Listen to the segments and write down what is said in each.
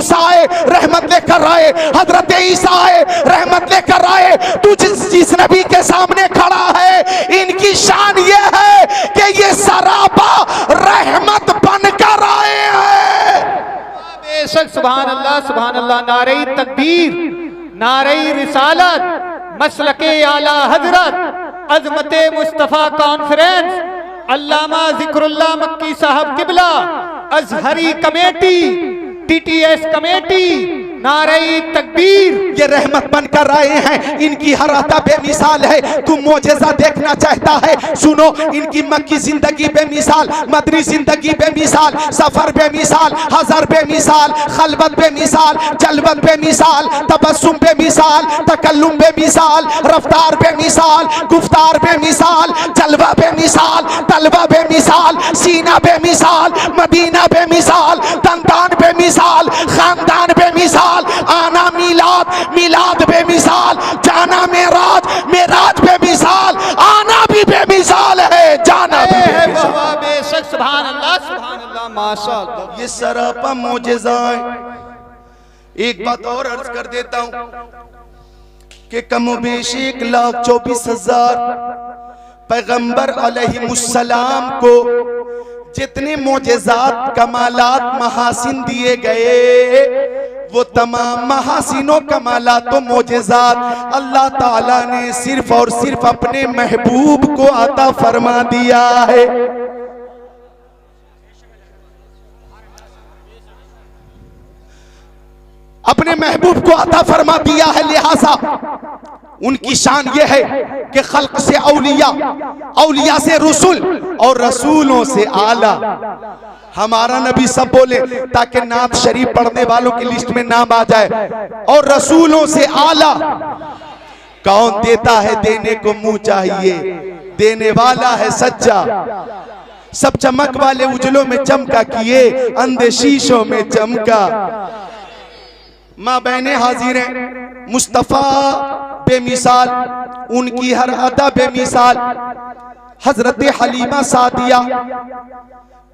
मूसा आए रहमत लेकर आए, हजरत ईसा आए रहमत लेकर आए। तू जिस नबी के सामने खड़ा है, इनकी शान ये है कि ये सरापा रहमत बनकर आए हैं। बेशक सुभान अल्लाह, नारे तकबीर, नारे रिसालत, मसलके आला हजरत, अजमते मुस्तफा कॉन्फ्रेंस, अल्लामा जिक्रुल्लाह मक्की साहब किबला, अजहरी कमेटी, टीटीएस कमेटी, नारे तकबीर। ये रहमत बनकर आए हैं, इनकी हर अता बेमिसाल है। तू मोजेज़ा देखना चाहता है, सुनो इनकी मक्की जिंदगी बेमिसाल, मदनी जिंदगी बेमिसाल, सफर बेमिसाल, हज़र बेमिसाल, खलबत बेमिसाल, जलवत बेमिसाल, तबस्सुम बेमिसाल, तकल्लुम बेमिसाल, रफ्तार बेमिसाल, गुफ्तार बेमिसाल, जलवा बेमिसाल, तलवा बेमिसाल, सीना बेमिसाल, मदीना बेमिसाल, तंतान बेमिसाल, खानदान बेमिसाल, आना मिलाद, मिलाद बेमिसाल, जाना मेराज, मेराज बेमिसाल, आना भी बेमिसाल है, जाना भी बेमिसाल। बेशक सुभान अल्लाह माशाअल्लाह। ये सरापा मोजेज़ा है। एक बात और अर्ज कर देता हूं कि कमोबेश 1,24,000 पैगंबर अलैहिमुस्सलाम को जितने मोजेज़ात, कमालात, महासिन दिए गए, वो तमाम महासिनों, कमालातों, मोजेज़ात अल्लाह ताला ने सिर्फ और सिर्फ अपने महबूब को अता फरमा दिया है। अपने महबूब को अता फरमा दिया है, लिहाजा उनकी शान यह है कि खल्क से औलिया, औलिया से रसूल और रसूलों से आला। हमारा नबी सब बोले ताकि नात शरीफ पढ़ने वालों की लिस्ट में नाम आ जाए। और रसूलों से आला कौन देता है, देने को मुंह चाहिए, देने वाला है सच्चा। सब चमक वाले उजलों में चमका किए, अंधे शीशों में चमका। माँ बहने हाजिर हैं, मुस्तफ़ा बेमिसाल, उनकी हर अदा बेमिसाल। हजरत हलीमा सादिया,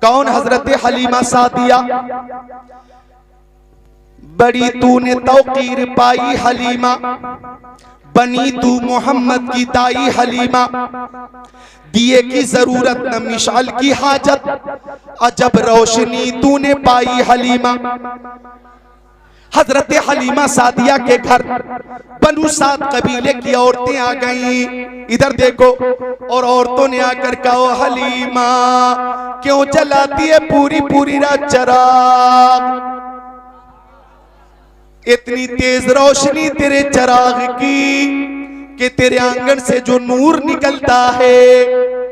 कौन हजरत हलीमा सादिया? बड़ी तूने तौकीर पाई हलीमा, बनी तू मोहम्मद की ताई हलीमा। दिए की जरूरत न मिशाल की हाजत, अजब रोशनी तूने पाई हलीमा। हजरत हलीमा सादिया के घर बनु साद कबीले की औरतें आ गईं। इधर देखो, और औरतों ने आकर कहा, हलीमा क्यों जलाती है पूरी पूरी रात चराग? इतनी तेज रोशनी तेरे चराग की कि तेरे आंगन से जो नूर निकलता है,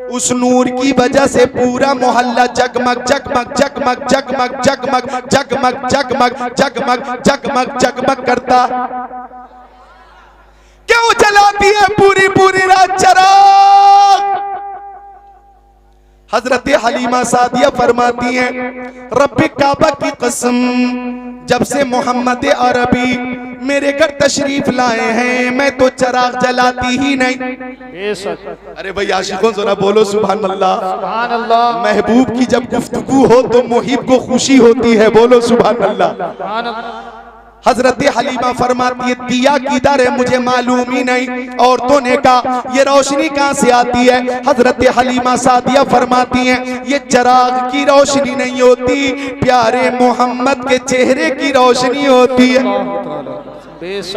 उस नूर की वजह से पूरा मोहल्ला जगमग जगमग जगमग जगमग जगमग जगमग जगमग जगमग जगमग जगमग करता। क्यों जलाती है पूरी पूरी रात चराग? हजरत हलीमा सादिया फरमाती हैं, रब्बे काबा की कसम, जब से मोहम्मद अरबी मेरे घर तशरीफ लाए हैं, मैं तो चराग जलाती ही नहीं। अरे भाई आशिकों जरा बोलो सुभान अल्लाह, सुभान अल्लाह। महबूब की जब गुफ्तगू हो तो मुहिब को खुशी होती है, बोलो सुभान अल्लाह। सुभान अल्लाह। हजरत हलीमा फरमाती है, दिया किधर है मुझे मालूम ही नहीं। औरतों ने कहा, ये रोशनी कहां से आती है? हजरत हलीमा सादिया फरमाती हैं, ये चराग की रोशनी नहीं होती, प्यारे मोहम्मद के चेहरे की रोशनी होती है।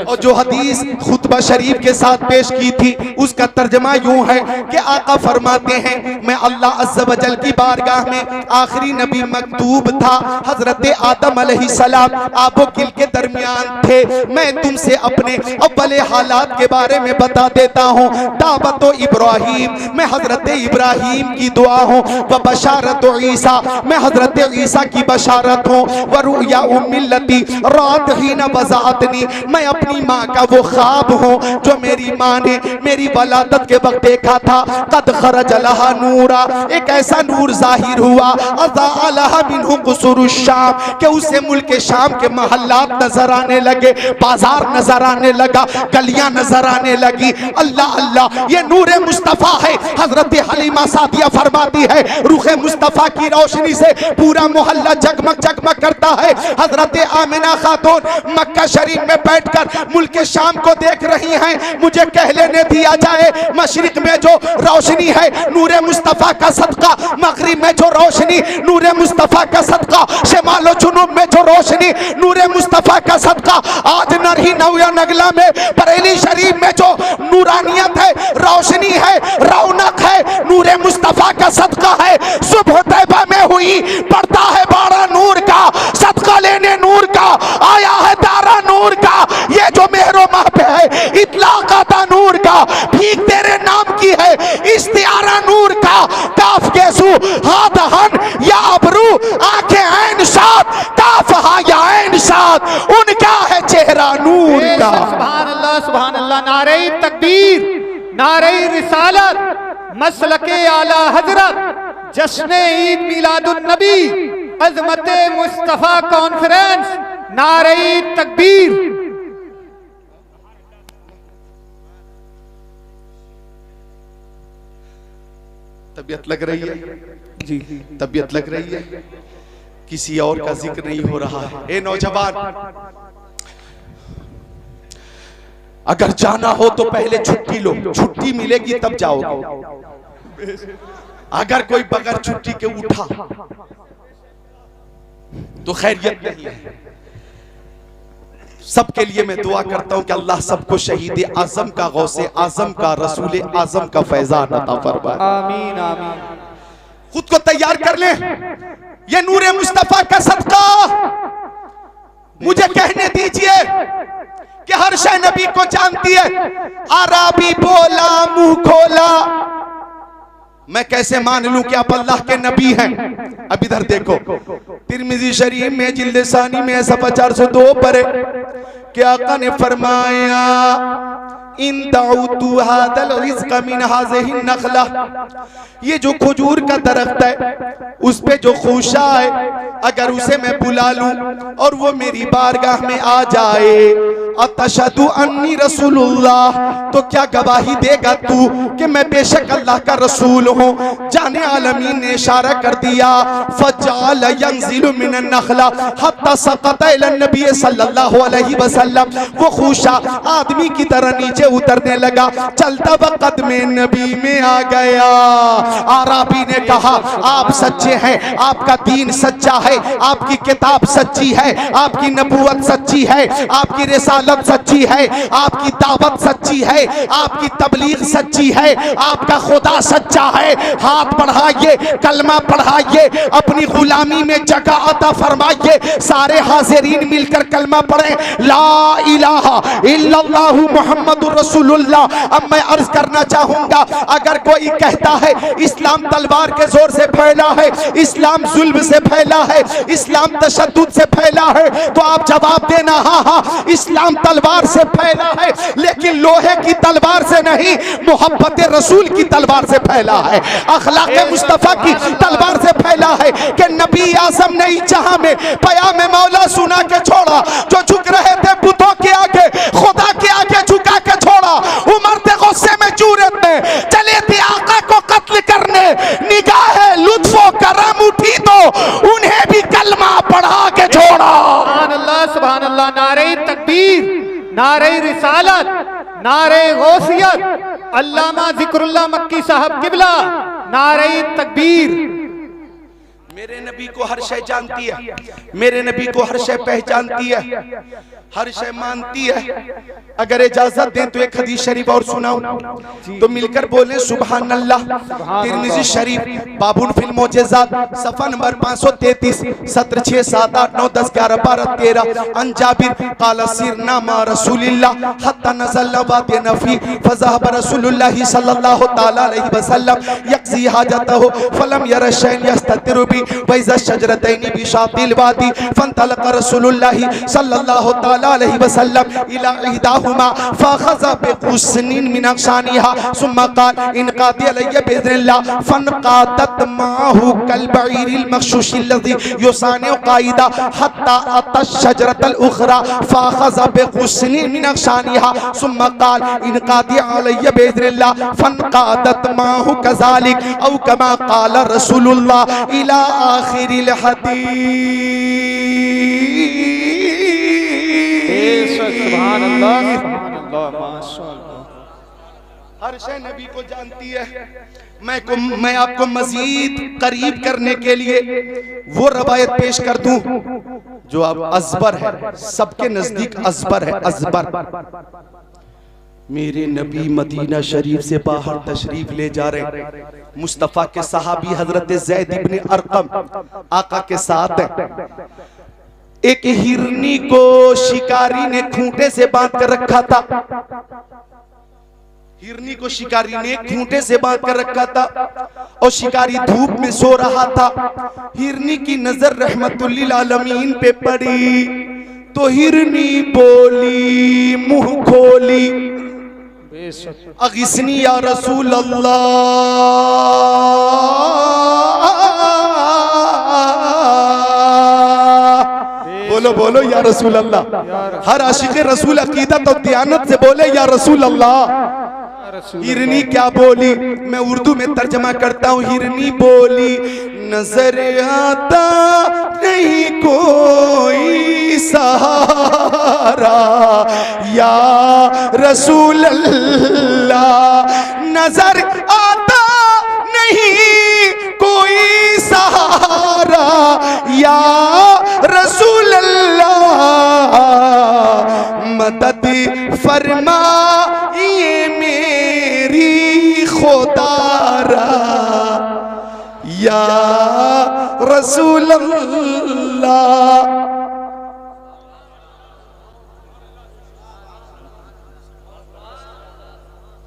और जो हदीस खुतबा शरीफ के साथ पेश की थी, उसका तर्जमा यूं है कि आका फरमाते हैं, मैं अल्लाह अज़्ज़ व जल की बारगाह में आखिरी नबी मकतूब था, हजरत आदम अलैहिस्सलाम आबो किल के दरमियान थे। मैं तुमसे अपने अव्वले हालात के बारे में बता देता हूँ। दावत इब्राहीम, मैं हजरत इब्राहीम की दुआ हूँ। व बशारत ईसा, मैं हजरत ईसा की बशारत हूँ। व रुया उम्मिलती रात ही न वज़ातनी, मैं अपनी माँ का वो ख्वाब हूँ जो मेरी माँ ने मेरी वलादत के वक्त देखा था। कद खरज लहा नूरा, एक ऐसा नूर जाहिर हुआ, अज़ा लहा मिन्हु कुसूरुश शाम, कि उसे मुल्क शाम के महल्लात नजर आने लगे, बाजार नजर आने लगा, गलियां नजर आने लगी। अल्लाह अल्लाह, ये नूरे मुस्तफ़ा है। हजरत हलीमा सादिया फरमाती है रुखे मुस्तफ़ा की रोशनी से पूरा मोहल्ला जगमग जगमग करता है। हजरत आमिना खातून मक्का शरीफ में बैठकर मुल्क शाम को देख रही हैं। मुझे कह लेने दिया जाए, मशरिक में जो रोशनी है नूरे मुस्तफ़ा का सदका, मगरिब में जो रोशनी नूरे मुस्तफ़ा का सदका, शिमाल जुनूब में जो रोशनी नूरे मुस्तफ़ा का सदका, आज नरही नौया नगला में बरेली शरीफ में जो नूरानियत है, रोशनी है, रौनक है, नूरे मुस्तफ़ा का सदका है। सुबह तैबा में हुई, पड़ता है बाड़ा नूर का, सदका लेने नूर का, आया है दारा नूर का, ये जो मेहरो माह पे है इतलाक आता नूर का, भीख तेरे नाम की है इस्तियारा नूर का, काफ केसू हाथ हन या अबरू, आंखें ऐन शाद, काफ हा या ऐन शाद, उनका है चेहरा नूर का। सुभान अल्लाह, सुभान अल्लाह। नारे तकबीर, नारे रिसालत, मसलके आला हजरत, जश्न ईद मिलादुन नबी, अजमत मुस्तफा कॉन्फ्रेंस, नारे तकबीर। तबीयत लग रही है जी, तबीयत लग रही है, किसी और का जिक्र नहीं हो रहा है। ए नौजवान, अगर जाना हो तो पहले छुट्टी लो, छुट्टी मिलेगी तब जाओगे। अगर कोई बगैर छुट्टी के उठा तो खैरियत नहीं है। सबके लिए मैं दुआ करता हूं कि अल्लाह सबको शहीद आजम का, गौसे आजम का, रसूल आजम का फैजान अता फरमाए। आमीन आमीन। खुद को तैयार कर ले, ये नूरे मुस्तफा का सदका। मुझे कहने दीजिए कि हर शय नबी को जानती है। आराबी बोला मुंह खोला, मैं कैसे मान लूं कि आप अल्लाह के नबी हैं। अब इधर देखो, तिरमिजी शरीफ में जिल्द सानी में सफ़ा 402 पर कि आका ने फरमाया इन दाउतु हादल रिज़्क़ मिन हाज़िहि नख़ला, ये जो खजूर का दरख्त है उस पे जो खुशा है, अगर उसे मैं बुला लूं और वो मेरी बारगाह में आ जाए, अतशहदु अन्नी रसूलुल्लाह, तो क्या गवाही देगा तू कि मैं बेशक अल्लाह का रसूल हूँ। जाने आलमीन ने इशारा कर दिया, फजाल यंजिलु मिनन नख़ला हत्ता सक़त इला नबी सल्लल्लाहु अलैहि वसल्लम, वो खुशा आदमी की तरह नीचे उतरने लगा, चलता वक्त में नबी में आ गया। आराबी ने कहा आप सच्चे हैं, आपका दीन सच्चा है, आपकी किताब सच्ची है, आपकी नबूवत सच्ची है, आपकी रिसालत सच्ची है, आपकी दावत सच्ची है, आपकी तबलीग सच्ची है, आपका खुदा सच्चा है। हाथ बढ़ाइए, कलमा पढ़ाइए, अपनी गुलामी में जगह अता फरमाइए। सारे हाजिरीन मिलकर कलमा पढ़ें, ला इलाहा इल्लल्लाहु मुहम्मदुर रसूलुल्लाह। अब मैं अर्ज करना चाहूंगा, अगर कोई कहता है इस्लाम तलवार के जोर से फैला है, इस्लाम जुल्म से फैला है, इस्लाम तशद्दुद से फैला है, तो आप जवाब देना हाँ हाँ इस्लाम तलवार से फैला है, लेकिन लोहे की तलवार से नहीं, मोहब्बत रसूल की तलवार से फैला है, अखलाक मुस्तफा की तलवार से फैला है। कि नबी आज़म ने जहां में पयाम मौला सुना के छोड़ा, जो झुक रहे थे बुतों के आगे, खुदा के आगे झुका के छोड़ा। उमर थे गुस्से में, जूरत में चले थे आका को कत्ल करने, निगाह लुत्फो करम उठी तो उन्हें भी कलमा पढ़ा के छोड़ा। सुभान अल्लाह, सुभान अल्लाह। नारे तकबीर, नारे रिसालत, नारे गौसियत, अल्लामा जिक्रुल्लाह मक्की साहब किबला, नारे तकबीर। मेरे नबी को हर शय जानती है, मेरे नबी को हर शय पहचानती है, हर शय मानती है। अगर इजाजत दें तो एक हदीस शरीफ और सुनाऊं, तो मिलकर बोले सुभान अल्लाह। तिरमिजी शरीफ बाबुन फिल मोजेज़ात सफ़ा नंबर 533, सत्र 6 7 8 9 10 11 12 13। अन जाबिर क़ाल सिरना मा रसूलिल्लाह हत्ता नज़ल वादी नफ़ी फ़ज़हब रसूलुल्लाह सल्लल्लाहु तआला अलैहि वसल्लम यक़ज़ी हाजतहु फ़लम यरा शैअन यस्ततिरु बि वइज़ा शजरतैनि बिशातिल वादी फ़न्तलक़ रसूलुल्लाह सल्लल्लाहु तआला सल्लल्लाहु अलैहि वसल्लम इला इहदाहुमा फखज़ा बिगुस्निन मिन अगशानिहा सुम्मा क़ाल इनक़ादी अलैया बिइज़्निल्लाह फनक़ादत माहु कल बईरिल मखशूश लज़ी युसानिउ क़ाइदा हत्ता अता शजरतल उखरा फखज़ा बिगुस्निन मिन अगशानिहा सुम्मा क़ाल इनक़ादी अलैया बिइज़्निल्लाह फनक़ादत माहु कज़ालिक औ कमा क़ाल रसूलुल्लाह इला आखिरिल हदीस। सुभान अल्लाह, सुभान अल्लाह, माशाअल्लाह। हर शय नबी को जानती है। मैं आपको मजीद करीब करने के लिए वो रवायत पेश कर दूं जो अब अजबर है, सबके नजदीक अजबर है। अजबर मेरे नबी मदीना शरीफ से बाहर तशरीफ ले जा रहे, मुस्तफ़ा के सहाबी हजरत ज़ैद इब्न अरकम आका के साथ है। एक हिरनी को शिकारी ने खूंटे से बांध कर रखा था। हिरनी को शिकारी ने खूंटे से बांध कर रखा था और शिकारी धूप में सो रहा था। हिरनी की नजर रहमतुल्लिल आलमीन पे पड़ी तो हिरनी बोली, मुंह खोली, अगिस्नी या रसूल अल्लाह, बोलो बोलो या रसूल अल्लाह। हर आशिक रसूल अकीदत और दियानत से बोले या रसूल अल्लाह। हिरनी क्या बोली, मैं उर्दू में तर्जमा करता हूँ। हिरनी बोली, नजर आता नहीं कोई सहारा या रसूल अल्लाह, नजर आता नहीं कोई सहारा या रसूल अल्लाह, मदद फरमाइए मेरी खुदारा या रसूल अल्लाह।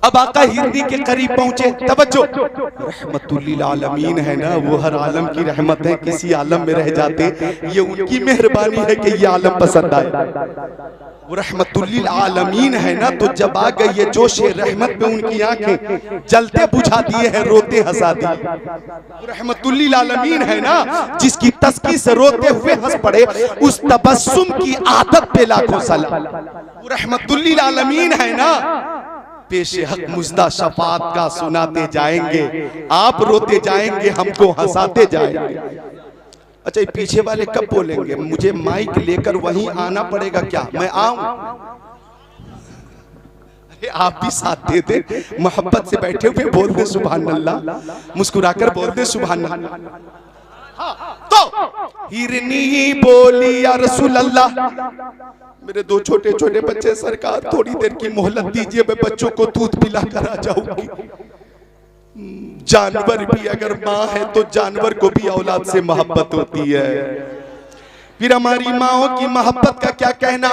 अब आका हिरनी के करीब पहुंचे। तवज्जो, रहमतुल्लिल आलमीन है ना, वो हर आलम की रहमत है। किसी आलम में रह जाते, ये उनकी मेहरबानी है कि ये आलम पसंद आए। वो रहमतुल्लिल आलमीन है ना, तो जब आ गई ये जोश रहमत में उनकी आंखें जलते बुझा दिए हैं, रोते हंसा दिए। वो रहमतुल्लिल आलमीन है ना, जिसकी तस्की से रोते हुए हंस पड़े, उस तबस्सुम की आदत पे लाखों सलाम। वो रहमतुल्लिल आलमीन है ना, पेशे हक मुजदा शफात का सुनाते जाएंगे, आप रोते जाएंगे, हमको हंसाते जाएंगे। अच्छा, ये पीछे वाले कब बोलेंगे? मुझे माइक लेकर वहीं आना पड़ेगा क्या? मैं आऊं? अरे आप भी साथ दे दे, मोहब्बत से बैठे हुए बोल दे सुभान अल्लाह, मुस्कुराकर बोल दे सुभान अल्लाह। तो हिरनी बोली, या रसूल अल्लाह, मेरे दो छोटे छोटे बच्चे, सरकार थोड़ी देर की मोहलत दीजिए, मैं बच्चों को दूध पिला कर आ जाऊंगी। जानवर भी अगर माँ है तो जानवर को भी औलाद से मोहब्बत होती है। फिर हमारी माओं की मोहब्बत का क्या कहना।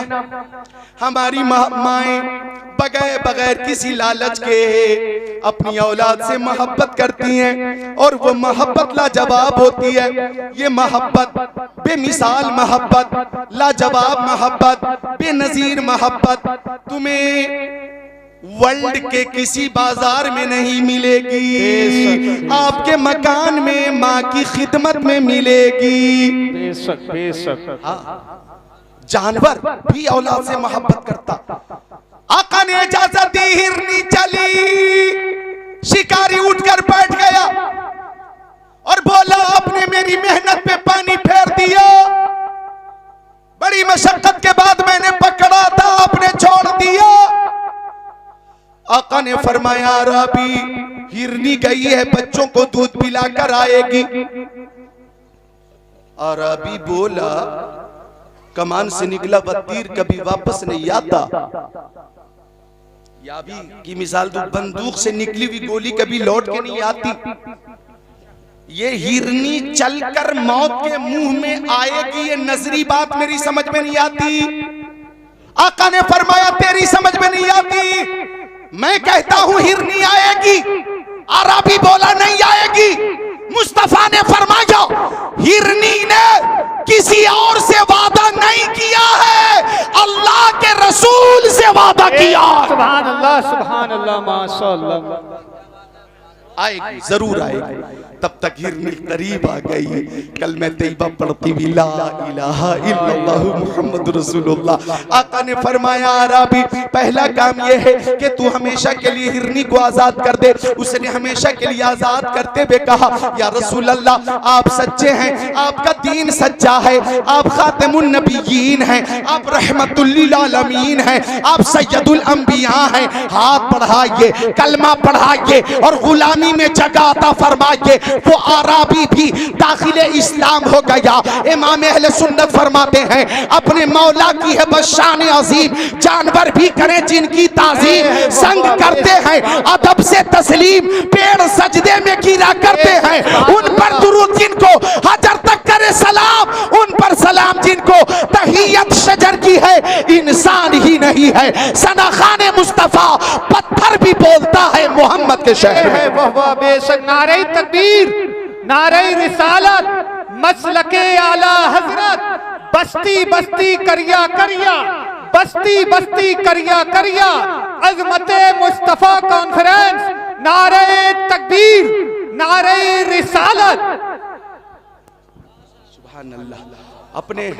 हमारी माएं बगैर किसी लालच के अपनी औलाद से मोहब्बत करती हैं और वो मोहब्बत लाजवाब होती है। ये मोहब्बत बेमिसाल मोहब्बत, लाजवाब मोहब्बत, बेनजीर मोहब्बत तुम्हें वर्ल्ड के किसी बाजार में नहीं मिलेगी, आपके मकान में माँ की खिदमत में मिलेगी। बेशक बेशक। जानवर भी औलाद से मोहब्बत करता। आका ने इजाजत दी, हिरनी चली, शिकारी उठकर बैठ गया और बोला, आपने मेरी मेहनत पे पानी फेर दिया, बड़ी मशक्कत के बाद मैंने पकड़ा था, आपने छोड़ दिया। आका ने फरमाया, राबी हिरनी गई है, बच्चों को दूध पिलाकर आएगी। अरबी बोला, कमान से निकला तीर कभी वापस नहीं आता। या भी की मिसाल दो, बंदूक से निकली हुई गोली कभी लौट के नहीं आती। ये हिरनी चलकर मौत के मुंह में आएगी, ये नजरी बात मेरी समझ में नहीं आती। आका ने फरमाया, तेरी समझ में नहीं आती, मैं कहता हूं हिरनी आएगी। अरबी बोला, नहीं आएगी। मुस्तफा ने फरमाया, हिरनी ने किसी और से वादा नहीं किया है, अल्लाह किया। सुभान अल्लाह माशाअल्लाह। आएगी, जरूर आएगी। तब तक हिरनी करीब आ गई। कल मैं तैयबा पढ़ती हुई ला इलाहा इल्लल्लाह मुहम्मद रसूलुल्लाह। आका ने फरमाया अरबी पहला काम ये है कि तू हमेशा के लिए हिरनी को आजाद कर दे। उसने हमेशा के लिए आजाद करते हुए कहा या रसूल अल्लाह आप सच्चे हैं, आपका दीन सच्चा है, आप खातिमुन नबिय्यीन हैं, आप रहमतुल लिल आलमीन हैं, आप सैयदुल अंबिया हैं। हाथ बढ़ाइए, कलमा पढ़ाइए और गुलामी में जगह अता फरमाइए। वो आराबी भी दाखिले इस्लाम हो गया। इमाम अहले सुन्नत फरमाते हैं अपने मौला की है बस शान अजीम, जानवर भी करें जिनकी ताजीम, संग करते हैं अदब से तस्लीम, पेड़ सजदे में गिरा करते हैं उन पर दुरूद जिनको हजर तक करे सलाम, उन पर सलाम जिनको तहियत शजर की है, इंसान ही नहीं है सना खाने मुस्तफा पत्थर भी बोलता है मोहम्मद के शहर में। वह बेशक नारे तकबीर, नारे रिसालत, मसलके आला हजरत, बस्ती बस्ती करिया करिया, बस्ती बस्ती करिया करिया, अजमते मुस्तफा कॉन्फ्रेंस, नारे तकबीर, नारे रिसालत। सुभान अल्लाह। अपने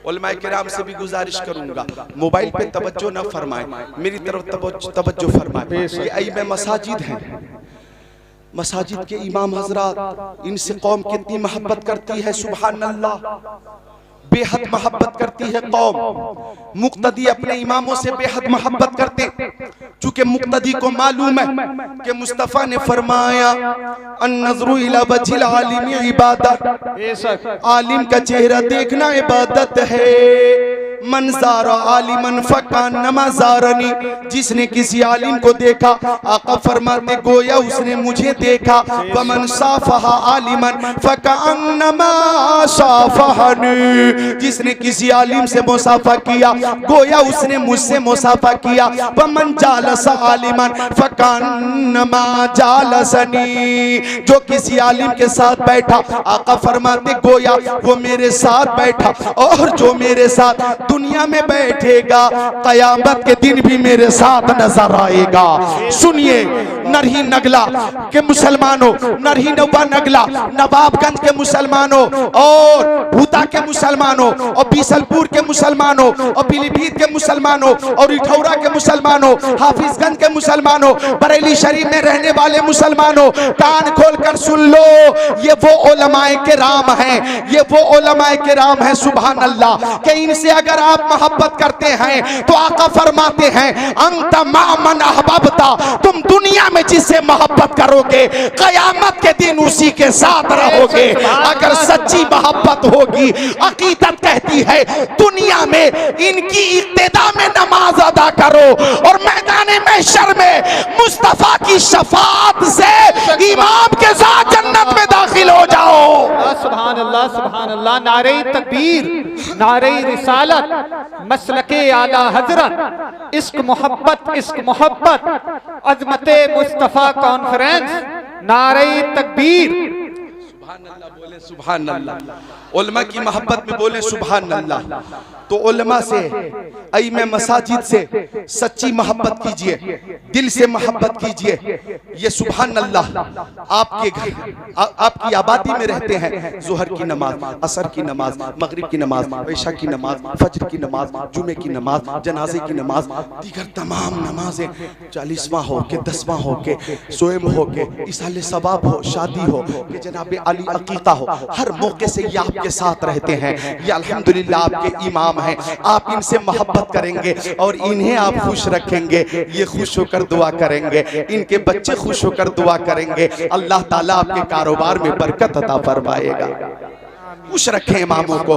उलमाए किराम से भी गुजारिश करूंगा मोबाइल पे तवज्जो न फरमाएं, मेरी तरफ तवज्जो फरमाएं। ये अइमे मसाजिद हैं, मसाजिद के इमाम हजरात, इनसे कौम कितनी मोहब्बत करती है। सुभान अल्लाह, बेहद मोहब्बत करती है कौम। मुक्तदी अपने इमामों से बेहद मोहब्बत करते, चूंकि मुक्तदी को मालूम है कि मुस्तफ़ा ने फरमाया अन्नज़्रु इला वज्हिल आलिम इबादत, आलिम का चेहरा देखना इबादत है। मनज़ारा आलिमन फ़कान नमाज़ारनी, जिसने किसी आलिम को देखा आका फरमाते गोया उसने मुझे देखा। वमन साफ़हा आलिमन फ़कान नमाज़ाफ़हनी, जिसने किसी आलिम से मुसाफा किया गोया उसने मुझसे मुसाफा किया। वमन जालसा आलिमन फ़कान नमाज़ालसनी, जो किसी आलिम के साथ बैठा आका फरमाते गोया वो मेरे साथ बैठा, और जो मेरे साथ दुनिया में बैठेगा कयामत के दिन भी मेरे साथ नजर आएगा। सुनिए नरही नगला के मुसलमानों, नरही नवा नगला नवाबगंज के मुसलमानों, और भूता के मुसलमानों, और बीसलपुर के मुसलमानों, और पीलीभीत के मुसलमानों, और इठौरा के मुसलमानों, हाफिजगंज के मुसलमानों, बरेली शरीफ में रहने वाले मुसलमानों, कान खोलकर सुन लो, ये वो उलमाए किराम हैं, ये वो उलमाए किराम हैं। सुभान अल्लाह, कि इनसे अगर आप मोहब्बत करते हैं तो आका फरमाते हैं अंत मामन अहबबता, तुम दुनिया में जिससे मोहब्बत करोगे कयामत के दिन उसी के साथ रहोगे। अगर सच्ची मोहब्बत होगी, अकीदत कहती है दुनिया में इनकी इक्तिदा में नमाज अदा करो और मैदान महशर में मुस्तफा की शफाअत से इमाम के साथ जन्नत में दाखिल हो जाओ। सुभान अल्लाह, सुभान अल्लाह। नारे तकबीर, नारे रिसालत, मसलके आला हजरत, इश्क मोहब्बत, इश्क मोहब्बत, अजमते मुस्तफा कॉन्फ्रेंस, नारे तकबीर। सुभान अल्लाह बोले, सुभान अल्लाह। उलमा की मोहब्बत में बोले सुभान अल्लाह। तो उलमा से अइमे मसाजिद से सच्ची मोहब्बत कीजिए, दिल से मोहब्बत कीजिए। ये सुभान अल्लाह आपके घर, आपकी आबादी में रहते हैं। जोहर की नमाज, असर की नमाज, मगरिब की नमाज, ऐशा की नमाज, फजर की नमाज, जुमे की नमाज, जनाजे की नमाज, दीगर तमाम नमाजें 40वां हो के 10वां हो के सोएम हो के इसाले सवाब हो, शादी हो कि जनाब अली अकीका हो, हर मौके से ये आपके साथ रहते हैं। ये अल्हम्दुलिल्लाह आपके इमाम हैं। आप इनसे मोहब्बत करेंगे और इन्हें आप खुश रखेंगे, ये खुश होकर दुआ करेंगे, इनके बच्चे खुश होकर दुआ करेंगे, अल्लाह ताला आपके कारोबार में बरकत अता फरमाएगा। खुश रखें इमामों को।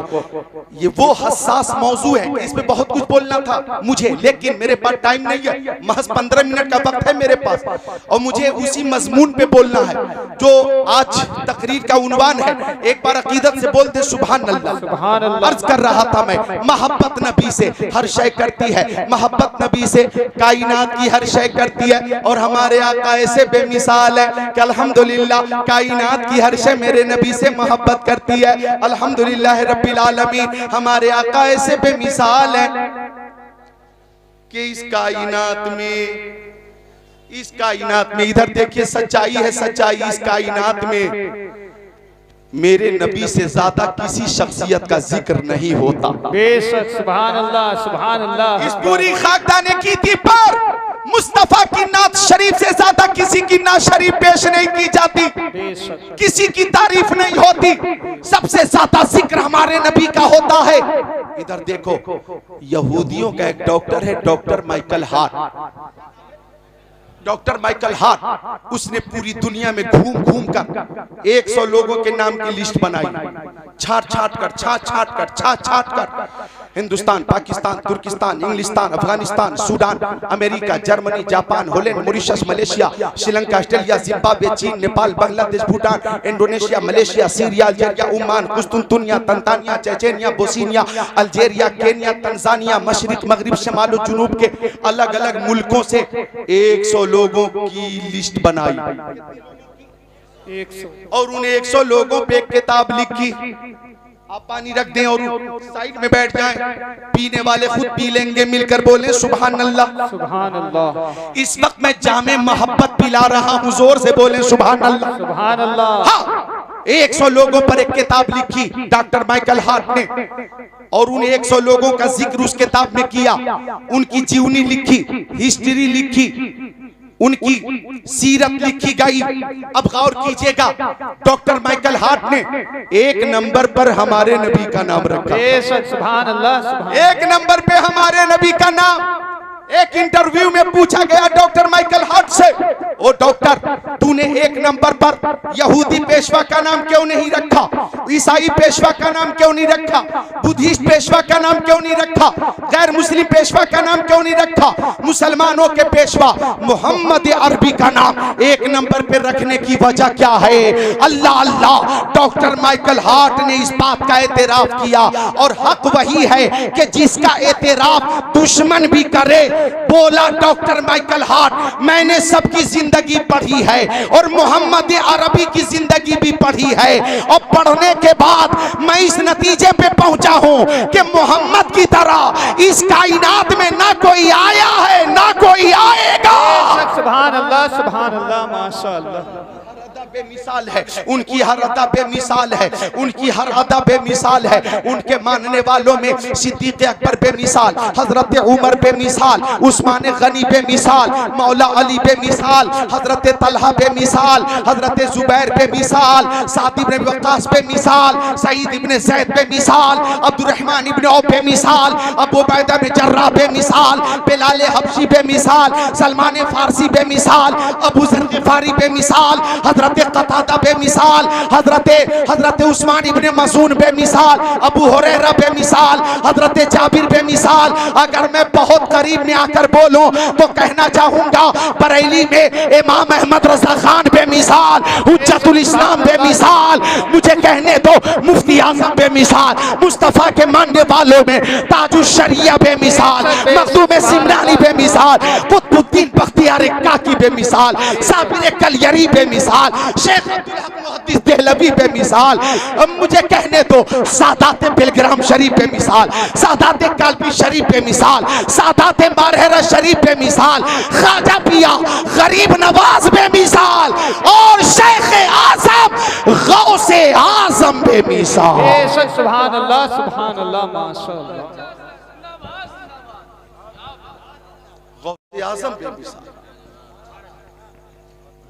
ये वो हसास मौजू है, इसमें बहुत कुछ बोलना था मुझे, लेकिन मेरे पास टाइम नहीं है। महज 15 मिनट का वक्त है मेरे पास और मुझे उसी मजमून पे बोलना है जो आज तकरीर का उन्वान है। एक बार अकीदत से बोलते सुभान अल्लाह। सुभान अल्लाह। अर्ज कर रहा था मैं, मोहब्बत नबी से हर शय करती है, मोहब्बत नबी से कायनात की हर शय करती है, और हमारे आका ऐसे बेमिसाल है कि अल्हम्दुलिल्लाह कायनात की हर शय मेरे नबी से मोहब्बत करती है। अल्हम्दुलिल्लाह रब्बिल आलमीन, हमारे आका ऐसे बेमिसाल है कि इस कायनात में इधर देखिए सच्चाई है, सच्चाई इस कायनात में मेरे नबी से ज्यादा किसी शख्सियत का जिक्र नहीं होता। बेशक, सुभान अल्लाह, सुभान अल्लाह। इस पूरी खाकदाने की थी पर मुस्तफा की नात शरीफ से ज्यादा किसी की नात शरीफ पेश नहीं की जाती, किसी की तारीफ नहीं होती, सबसे ज्यादा जिक्र हमारे नबी का होता है। इधर देखो, यहूदियों का एक डॉक्टर है, doctor Michael Hart. Doctor Michael Hart, उसने पूरी दुनिया में घूम घूम कर 100 लोगों के नाम की लिस्ट बनाई, छाट छाट कर हिंदुस्तान, पाकिस्तान, तुर्किस्तान, इंग्लिस्तान, Afghanistan, Sudan, America, Germany, Japan, Holland, Mauritius, Malaysia, Sri Lanka, Australia, Zimbabwe, चीन, Nepal, Bangladesh, Bhutan, Indonesia, Malaysia, Syria, Algeria, Oman, कुस्तुनतुनिया, Tanzania, Chechnya, Bosnia, Algeria, Kenya, Tanzania, मशरिक, मगरिब, शमाल और जुनूब के अलग अलग मुल्कों से 100 लोगों की लिस्ट बनाई 100 और उन 100 लोगों पे एक किताब लिखी। आप पानी रख दें और साइड में बैठ जाएं, पीने वाले खुद पी लेंगे, मिलकर बोले सुभान अल्लाह, सुभान अल्लाह। इस वक्त मैं जामे मोहब्बत पिला रहा हूं, जोर से बोले सुभान अल्लाह, सुभान अल्लाह। हाँ, 100 लोगों पर एक किताब लिखी डॉक्टर माइकल हार्ट ने और उन 100 लोगों का जिक्र उस किताब में किया, उनकी जीवनी लिखी, हिस्ट्री लिखी, उनकी सीरत लिखी गई। अब गौर कीजिएगा, डॉक्टर माइकल हार्ट ने 1 नंबर पर हमारे नबी का नाम रखा। सुभान अल्लाह। 1 नंबर पे हमारे नबी का नाम। एक इंटरव्यू में पूछा गया डॉक्टर माइकल हार्ट से, ओ डॉक्टर, तूने 1 नंबर पर यहूदी पेशवा का नाम क्यों नहीं रखा, ईसाई पेशवा का नाम क्यों नहीं रखा, बुद्धिस्ट पेशवा का नाम क्यों नहीं रखा, गैर मुस्लिम पेशवा का नाम क्यों नहीं रखा, मुसलमानों के पेशवा मोहम्मद अरबी का नाम 1 नंबर पे रखने की वजह क्या है? अल्लाह अल्लाह, डॉक्टर माइकल हार्ट ने इस बात का एतराफ किया और हक वही है कि जिसका एतराफ दुश्मन भी करे। बोला डॉक्टर माइकल हार्ट, मैंने सबकी जिंदगी पढ़ी है और मोहम्मद अरबी की जिंदगी भी पढ़ी है और पढ़ने के बाद मैं इस नतीजे पे पहुंचा हूं कि मोहम्मद की तरह इस कायनात में ना कोई आया है ना कोई आएगा। सुभान अल्लाह, सुभान अल्लाह, माशाअल्लाह। बेमिसाल है उनकी हर अदा, बेमिसाल है उनकी हर अदा, बेमिसाल है। उनके मानने वालों में सिद्दीक अकबर बेमिसाल, हजरत उमर बेमिसाल, उस्मान गनी बेमिसाल, मौला अली बेमिसाल, हजरत तलहा बेमिसाल, हजरत जुबैर बेमिसाल, साद इब्न वक्कास बेमिसाल, सईद इब्न ज़ैद बेमिसाल, अब्दुर्रहमान इब्न औफ बेमिसाल, अबू उबैदा बिन जर्राह बेमिसाल, बिलाल हबशी बेमिसाल, सलमान फारसी बेमिसाल, अबू ज़र ग़िफ़ारी बेमिसाल, हजरत कतादा बेमिसाल, हजरत उस्मान इब्न मसून बेमिसाल, अबू हुरैरा बेमिसाल, हजरत जाबिर बेमिसाल। अगर मैं बहुत करीब में आकर बोलूं तो कहना चाहूंगा बरेली में इमाम अहमद रज़ा खान बेमिसाल, हुज्जतुल इस्लाम बेमिसाल, मुझे कहने दो मुफ्ती आज़म बेमिसाल, मुस्तफ़ा के मानने वालों में ताजुश शरिया बेमिसाल, मखदूम सिमरानी बेमिसाल, कुतुबुद्दीन बख्तियार काकी बेमिसाल, साबिर कलयरी बेमिसाल, शेख अब्दुल हक मुहद्दिस देहलवी बेमिसाल। मुझे कहने दो सादात बिलग्राम शरीफ बेमिसाल, सादात कालबी शरीफ बेमिसाल, सादात मारहरा शरीफ बेमिसाल, ख्वाजा पिया गरीब नवाज बेमिसाल और शेख आज़म गौसे आज़म बेमिसाल। सुभान अल्लाह, सुभान अल्लाह, माशाअल्लाह। गौसे आज़म बेमिसाल।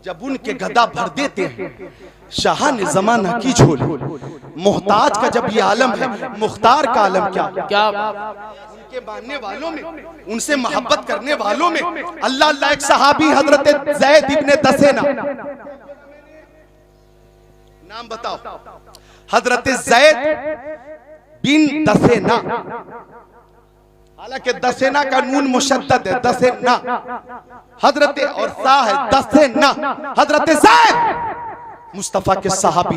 जब उनके गदा भर देते हैं शाह ने जमाना की झोली, मोहताज का जब ये आलम है, मुख्तार का आलम क्या क्या? उनके मानने वालों में, उनसे मोहब्बत करने वालों में अल्लाह अल्लाह। एक सहाबी हजरत ज़ैद इब्न दसेना, नाम बताओ, हजरत ज़ैद बिन दसेना, हालांकि दसेना का नून मुशद्दद है, दसेना हजरत और सा है, दसेना। हजरत ज़ैद मुस्तफा के सहाबी,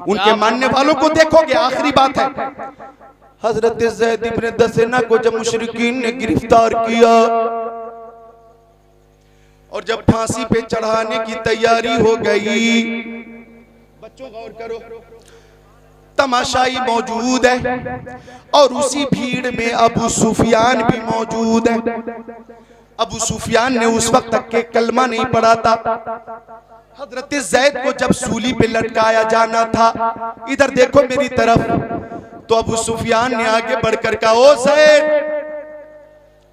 उनके मानने वालों को देखोगे। आखिरी बात है, हजरत ज़ैद इब्न दसेना को जब मुशरिकीन ने गिरफ्तार किया और जब फांसी पे चढ़ाने की तैयारी हो गई, बच्चों गौर करो, तमाशाई मौजूद है और उसी भीड़ में अबू सुफियान भी मौजूद है। अबू सुफियान ने उस वक्त तक के कलमा नहीं पढ़ा था। हजरत ज़ैद को जब सूली पे लटकाया जाना था, इधर देखो मेरी तरफ, तो अबू सुफियान ने आगे बढ़कर कहा, ओ ज़ैद,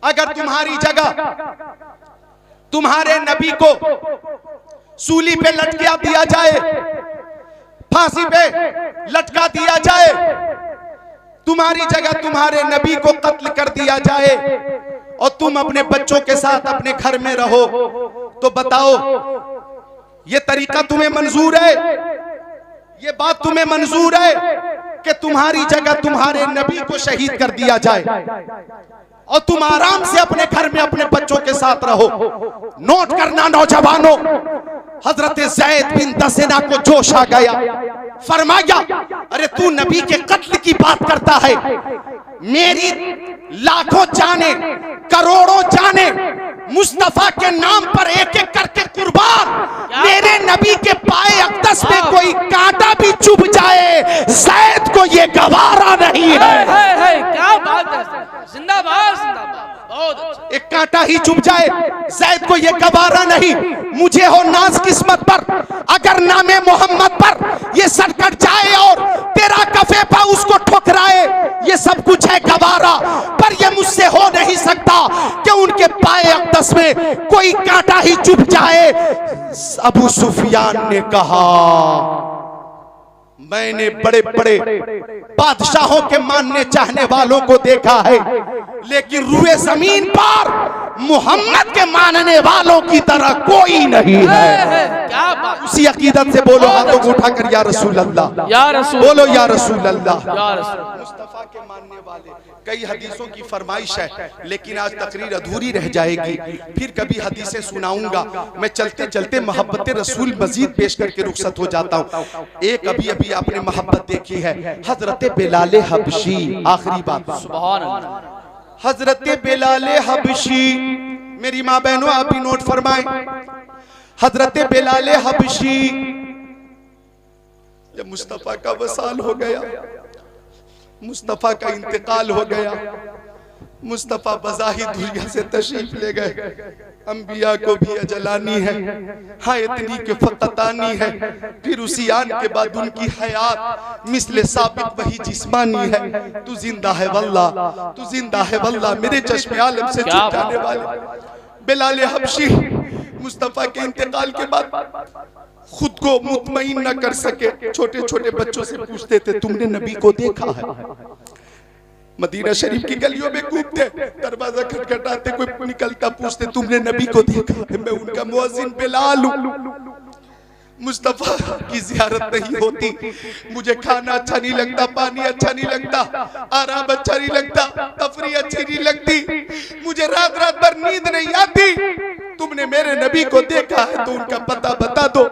अगर तुम्हारी जगह तुम्हारे नबी को सूली पे लटका दिया जाए, फांसी पे लटका दिया जाए, तुम्हारी जगह तुम्हारे नबी को कत्ल कर दिया जाए और तुम अपने बच्चों के साथ अपने घर में रहो, तो बताओ ये तरीका तुम्हें मंजूर है? ये बात तुम्हें मंजूर है कि तुम्हारी जगह तुम्हारे नबी को शहीद कर दिया जाए और तुम आराम से अपने घर में अपने बच्चों के साथ रहो? नोट करना नौजवानों, हजरत ज़ैद बिन दसेना को जोश आ गया। फरमाया, अरे तू नबी के कत्ल की बात करता है? मेरी लाखों जाने करोड़ों जाने मुस्तफा के नाम पर एक एक करके कुर्बान, मेरे नबी के पाए अक़दस में कोई कांटा भी चुभ जाए, ज़ैद को ये गवारा नहीं है। क्या बात है, जिंदाबाद जिंदाबाद, बहुत अच्छा। एक कांटा ही चुभ जाए, ज़ैद को ये गवारा नहीं। मुझे हो नाज किस्मत पर, अगर नामे मोहम्मद पर ये सर कट जाए और तेरा कफे पा उसको ठुकराए, ये सब कुछ है गवारा, पर ये मुझसे हो नहीं सकता कि उनके पाए अक़दस में कोई कांटा ही चुभ जाए। अबू सुफियान ने कहा, मैंने बड़े बड़े बादशाहों के मानने चाहने वालों को देखा है, लेकिन रुए जमीन पर मोहम्मद के मानने वालों की तरह कोई नहीं है। क्या बात, उसी अकीदत से बोलो, हाथों को उठाकर या रसूल अल्लाह, या रसूल, बोलो या रसूल अल्लाह। या रसूल। मुस्तफा के मानने वाले, कई हदीसों की फरमाइश है, लेकिन आज तकरीर अधूरी रह जाएगी, फिर कभी हदीसें सुनाऊंगा। मैं चलते चलते मोहब्बत रसूल मजीद पेश करके रुखसत हो जाता हूँ। एक अभी अभी आपने मोहब्बत देखी है, हजरत बिलाल हबशी, आखिरी बात, सुभान अल्लाह, हजरत बिलाल हबशी, मेरी माँ बहनों आप भी नोट फरमाएं, हजरत बिलाल हबशी, जब मुस्तफा का वसाल हो गया, मुस्तफा का इंतकाल हो गया, मुस्तफा बज़ाहिर दुनिया से तशरीफ ले गए। अंबिया को भी अजलानी है, हाँ इतनी के फकत आनी है, फिर उसी आन के बाद उनकी हयात मिसले साबित वही जिस्मानी है। तू जिंदा है वल्लाह, तू जिंदा है वल्लाह, मेरे चश्मे आलम से छूट जाने वाले बिलाल हबशी मुस्तफा के इंतकाल के बाद खुद को मुतमईन न कर सके, छोटे छोटे बच्चों से पूछते थे, तुमने नबी को देखा है? मदीना शरीफ की गलियों में घूमते, दरवाजा खटखटाते, कोई निकलता, पूछते तुमने नबी को देखा है? मैं उनका मुअज्जिन बिलाल हूं। मुस्तफा की जियारत नहीं होती, मुझे खाना अच्छा नहीं लगता, पानी अच्छा नहीं लगता, आराम अच्छा नहीं लगता, तफरी अच्छी नहीं लगती, मुझे रात रात भर नींद नहीं आती। तुमने मेरे नबी को देखा है तो उनका पता बता दो।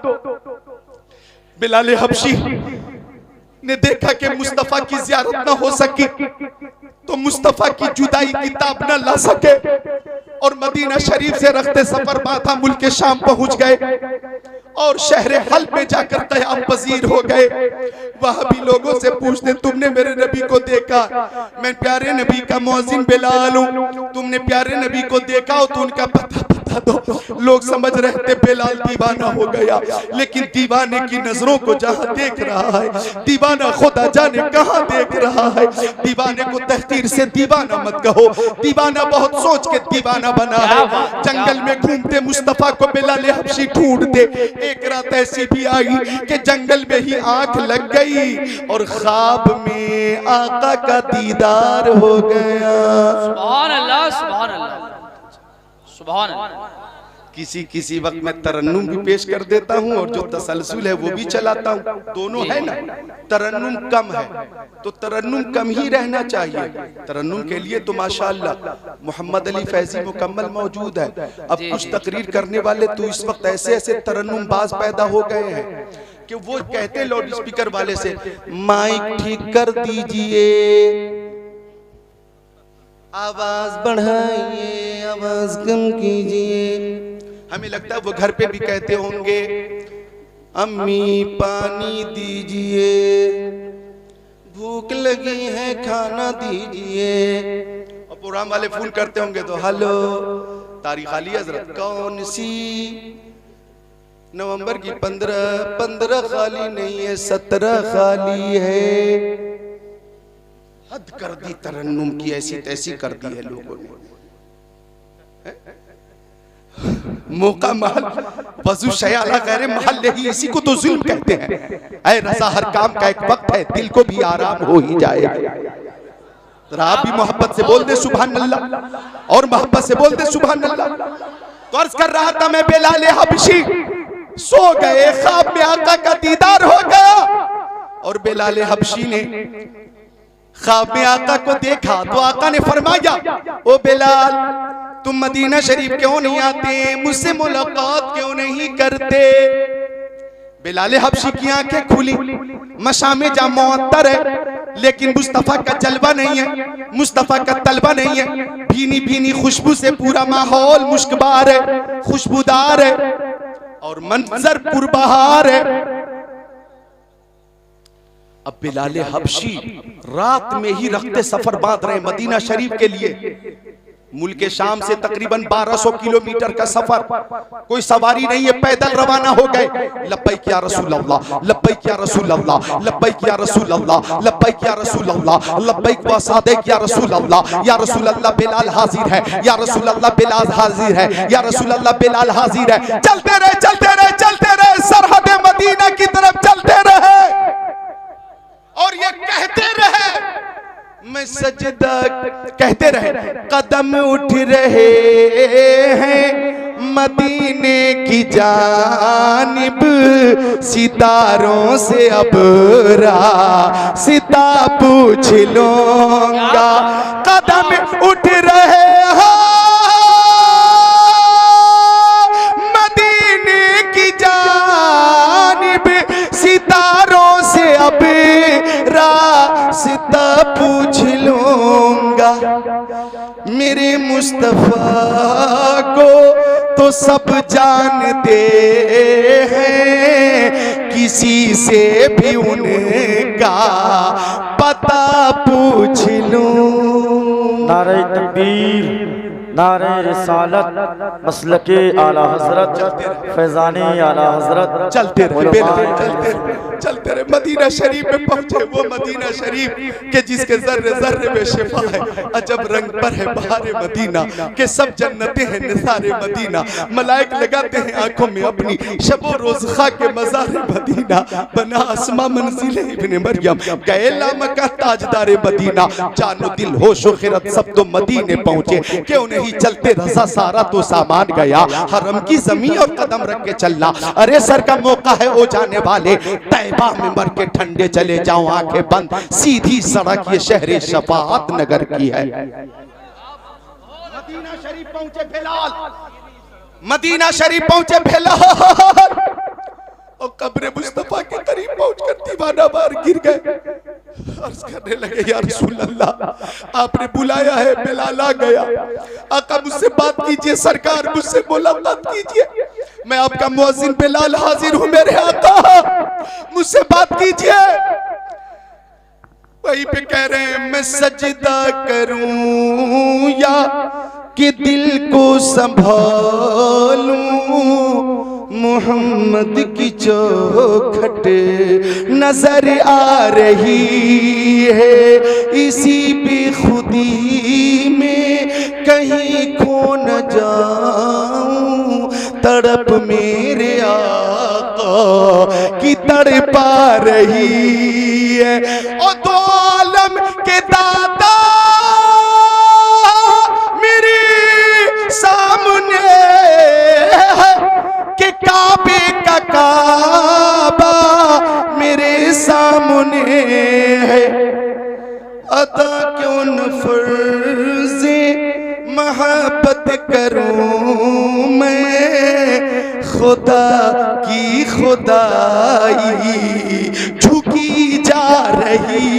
बिलाल हबशी ने देखा कि मुस्तफा की जियारत न हो सकी, तो मुस्तफा की जुदाई किताब न ला सके और मदीना शरीफ से रखते सफर माथा मुल्क शाम पहुंच गए और शहर हल्ब में जाकर क़याम पजीर हो गए। वहां भी लोगों से पूछते, तुमने मेरे नबी को देखा? मैं प्यारे नबी का मुअज्जिन बिलाल हूं, तुमने प्यारे नबी को देखा हो तो उनका पता बता दो। लोग समझ रहे थे बिलाल दीवाना हो गया, लेकिन दीवाने की नजरों को जहां देख रहा है, दीवाना खुदा जाने कहां देख रहा है। दीवाने को तहकीर से दीवाना मत कहो, दीवाना बहुत सोच के दीवाना बना है। जंगल में घूमते मुस्तफा को बिलाल हबशी ढूंढते, एक रात ऐसी भी आई कि जंगल में ही आंख लग गई और ख्वाब में आका का दीदार हो गया। सुभान अल्लाह, सुभान अल्लाह, सुभान अल्लाह। किसी किसी वक्त मैं तरन्नुम भी पेश कर देता हूँ और जो तसलसल है वो भी चलाता हूँ, दोनों है ना। तरन्नुम कम है तो तरन्नुम कम ही रहना चाहिए। तरन्नुम के लिए तो माशाअल्लाह मोहम्मद अली फैजी मुकम्मल मौजूद है। अब कुछ तकरीर करने वाले तो इस वक्त ऐसे ऐसे तरन्नुम बाज पैदा हो गए हैं कि वो कहते लाउड स्पीकर वाले से, माइक ठीक कर दीजिए, आवाज बढ़ाइए, आवाज कम कीजिए। हमें लगता है वो घर पे भी कहते होंगे, अम्मी पानी दीजिए, भूख लगी है खाना दीजिए। और प्रोग्राम वाले फोन करते होंगे तो हेलो तारीख खाली हजरत कौन सी, नवंबर की 15 खाली नहीं है 17 खाली है। हद कर दी तरन्नुम की, ऐसी तैसी कर दी है लोगों ने। मौका महल वजू शयाला गैर महल नहीं, इसी को तो जुल्म कहते हैं। ऐ रज़ा हर काम का एक वक्त है, दिल को भी आराम हो ही जाएगा। आप भी मोहब्बत से बोल दे सुभान अल्लाह, और मोहब्बत से बोल दे सुभान अल्लाह। तो अर्ज कर रहा था मैं, बिलाल हबशी सो गए, ख्वाब में आका का दीदार हो गया। और बिलाल हबशी ने ख्वाब में आका को देखा तो आका ने फरमाया, ओ बिलाल तुम मदीना शरीफ क्यों नहीं आते, मुझसे मुलाकात क्यों नहीं करते। बिलाल हबशी की आंखें खुली, मशामे जा मुअत्तर है लेकिन मुस्तफा का जलवा नहीं है, मुस्तफा का तलबा नहीं है। भीनी भीनी खुशबू से पूरा माहौल मुश्कबार है, खुशबूदार है और मंजर पुरबहार है। अब बिलाल हबशी रात में ही रखते सफर बांध रहे मदीना शरीफ के लिए। मुल्क शाम से तकरीबन 1200 किलोमीटर का सफर, कोई सवारी नहीं है, पैदल रवाना हो गए। लब्बैक या रसूल अल्लाह, लब्बैक या रसूल अल्लाह, लब्बैक या रसूल अल्लाह, लब्बैक या रसूल अल्लाह, लब्बैक व सादिक या रसूल अल्लाह। या रसूल अल्लाह बिलाल हाजिर है, या रसूल अल्लाह बिलाल हाजिर है, या रसूल अल्लाह बिलाल हाजिर है। चलते रहे चलते रहे चलते रहे, सरहद मदीना की तरफ चलते रहे और ये कहते रहे मैं सजदा, कहते रहे कदम उठ रहे हैं मदीने की जानिब, सितारों से अब रास्ता पूछ लूंगा। कदम उठ रहे हैं मदीने की जानिब, सितारों से अब रास्ता पूछ लूंगा। मेरे मुस्तफा को तो सब जानते हैं, किसी से भी उनका पता पूछ लूं। नारे तकबीर, नारे रिसालत, मसलके आला हजरत, फैजानी आला हजरत। चलते रहे चलते रहे, मदीना शरीफ में पहुंचे। वो मदीना शरीफ के जिसके जर्रे जर्रे में शिफा है, अजब रंग पर है बहारे मदीना के, सब जन्नतें हैं निसारे मदीना। मलाइक लगाते हैं आंखों में अपनी, शबो रोज खा के मज़ारे मदीना। बना अस्मा मंजिले इब्ने मरियम, गए लामका ताजदारे मदीना। जानो दिल होश व खिरत सब तो मदीने पहुंचे, क्यों नहीं चलते रज़ा सारा तो सामान गया। हरम की जमीन और कदम रख के चलना, अरे सर का मौका है ओ जाने वाले। तैबा में मर के ठंडे चले जाओ आंखें बंद, सीधी सड़क ये शहर शफाअत नगर की है। मदीना शरीफ पहुंचे बिलाल, मदीना शरीफ पहुंचे बिलाल और कब्र मुस्तफा के करीब पहुंचकर दीवाना बार गिर गए। अर्ज करने लगे या रसूल अल्लाह आपने बुलाया है, बिलाल आ गया। आका मुझसे बात कीजिए, सरकार मुझसे मुलाकात कीजिए, मैं आपका मुअज्जिन बिलाल हाजिर हूं मेरे आका, मुझसे बात कीजिए। वहीं पे कह रहे हैं मैं सजदा करूं या कि दिल को संभालूं, मोहम्मद की चौखट नजर आ रही है, इसी बेखुदी में कहीं खो न जाऊं, तड़प मेरे आका की तड़पा रही है। और दो आलम के दाता मेरे सामने है कि काबे का काबा मेरे सामने है। अता क्यों न फर्ज़े मोहब्बत करूं मैं, खुदा की खुदाई झुकी जा रही।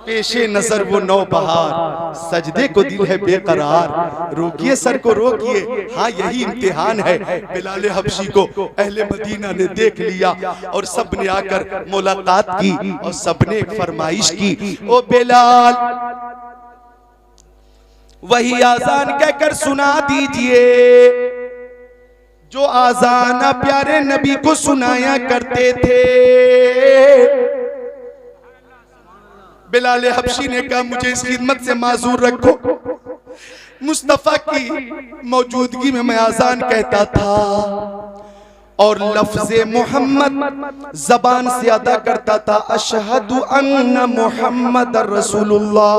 पेशे नजर वो नौबहार, सजदे को दिल है बेकरार। रोकिए सर को रोकिए, हाँ यही इम्तिहान है। बिलाल हबशी को अहले मदीना ने देख लिया और सब ने आकर मुलाकात की और सबने एक फरमाइश की, ओ बिलाल वही आजान कहकर सुना दीजिए जो आजान प्यारे नबी को सुनाया करते थे। बिलाल हबशी ने कहा मुझे इस खिदमत से माजूर रखो, मुस्तफा की मौजूदगी में मैं आजान कहता था और लफ्ज़े मोहम्मद जबान से अदा करता था, अशहदु अन्ना मोहम्मद रसूलुल्लाह।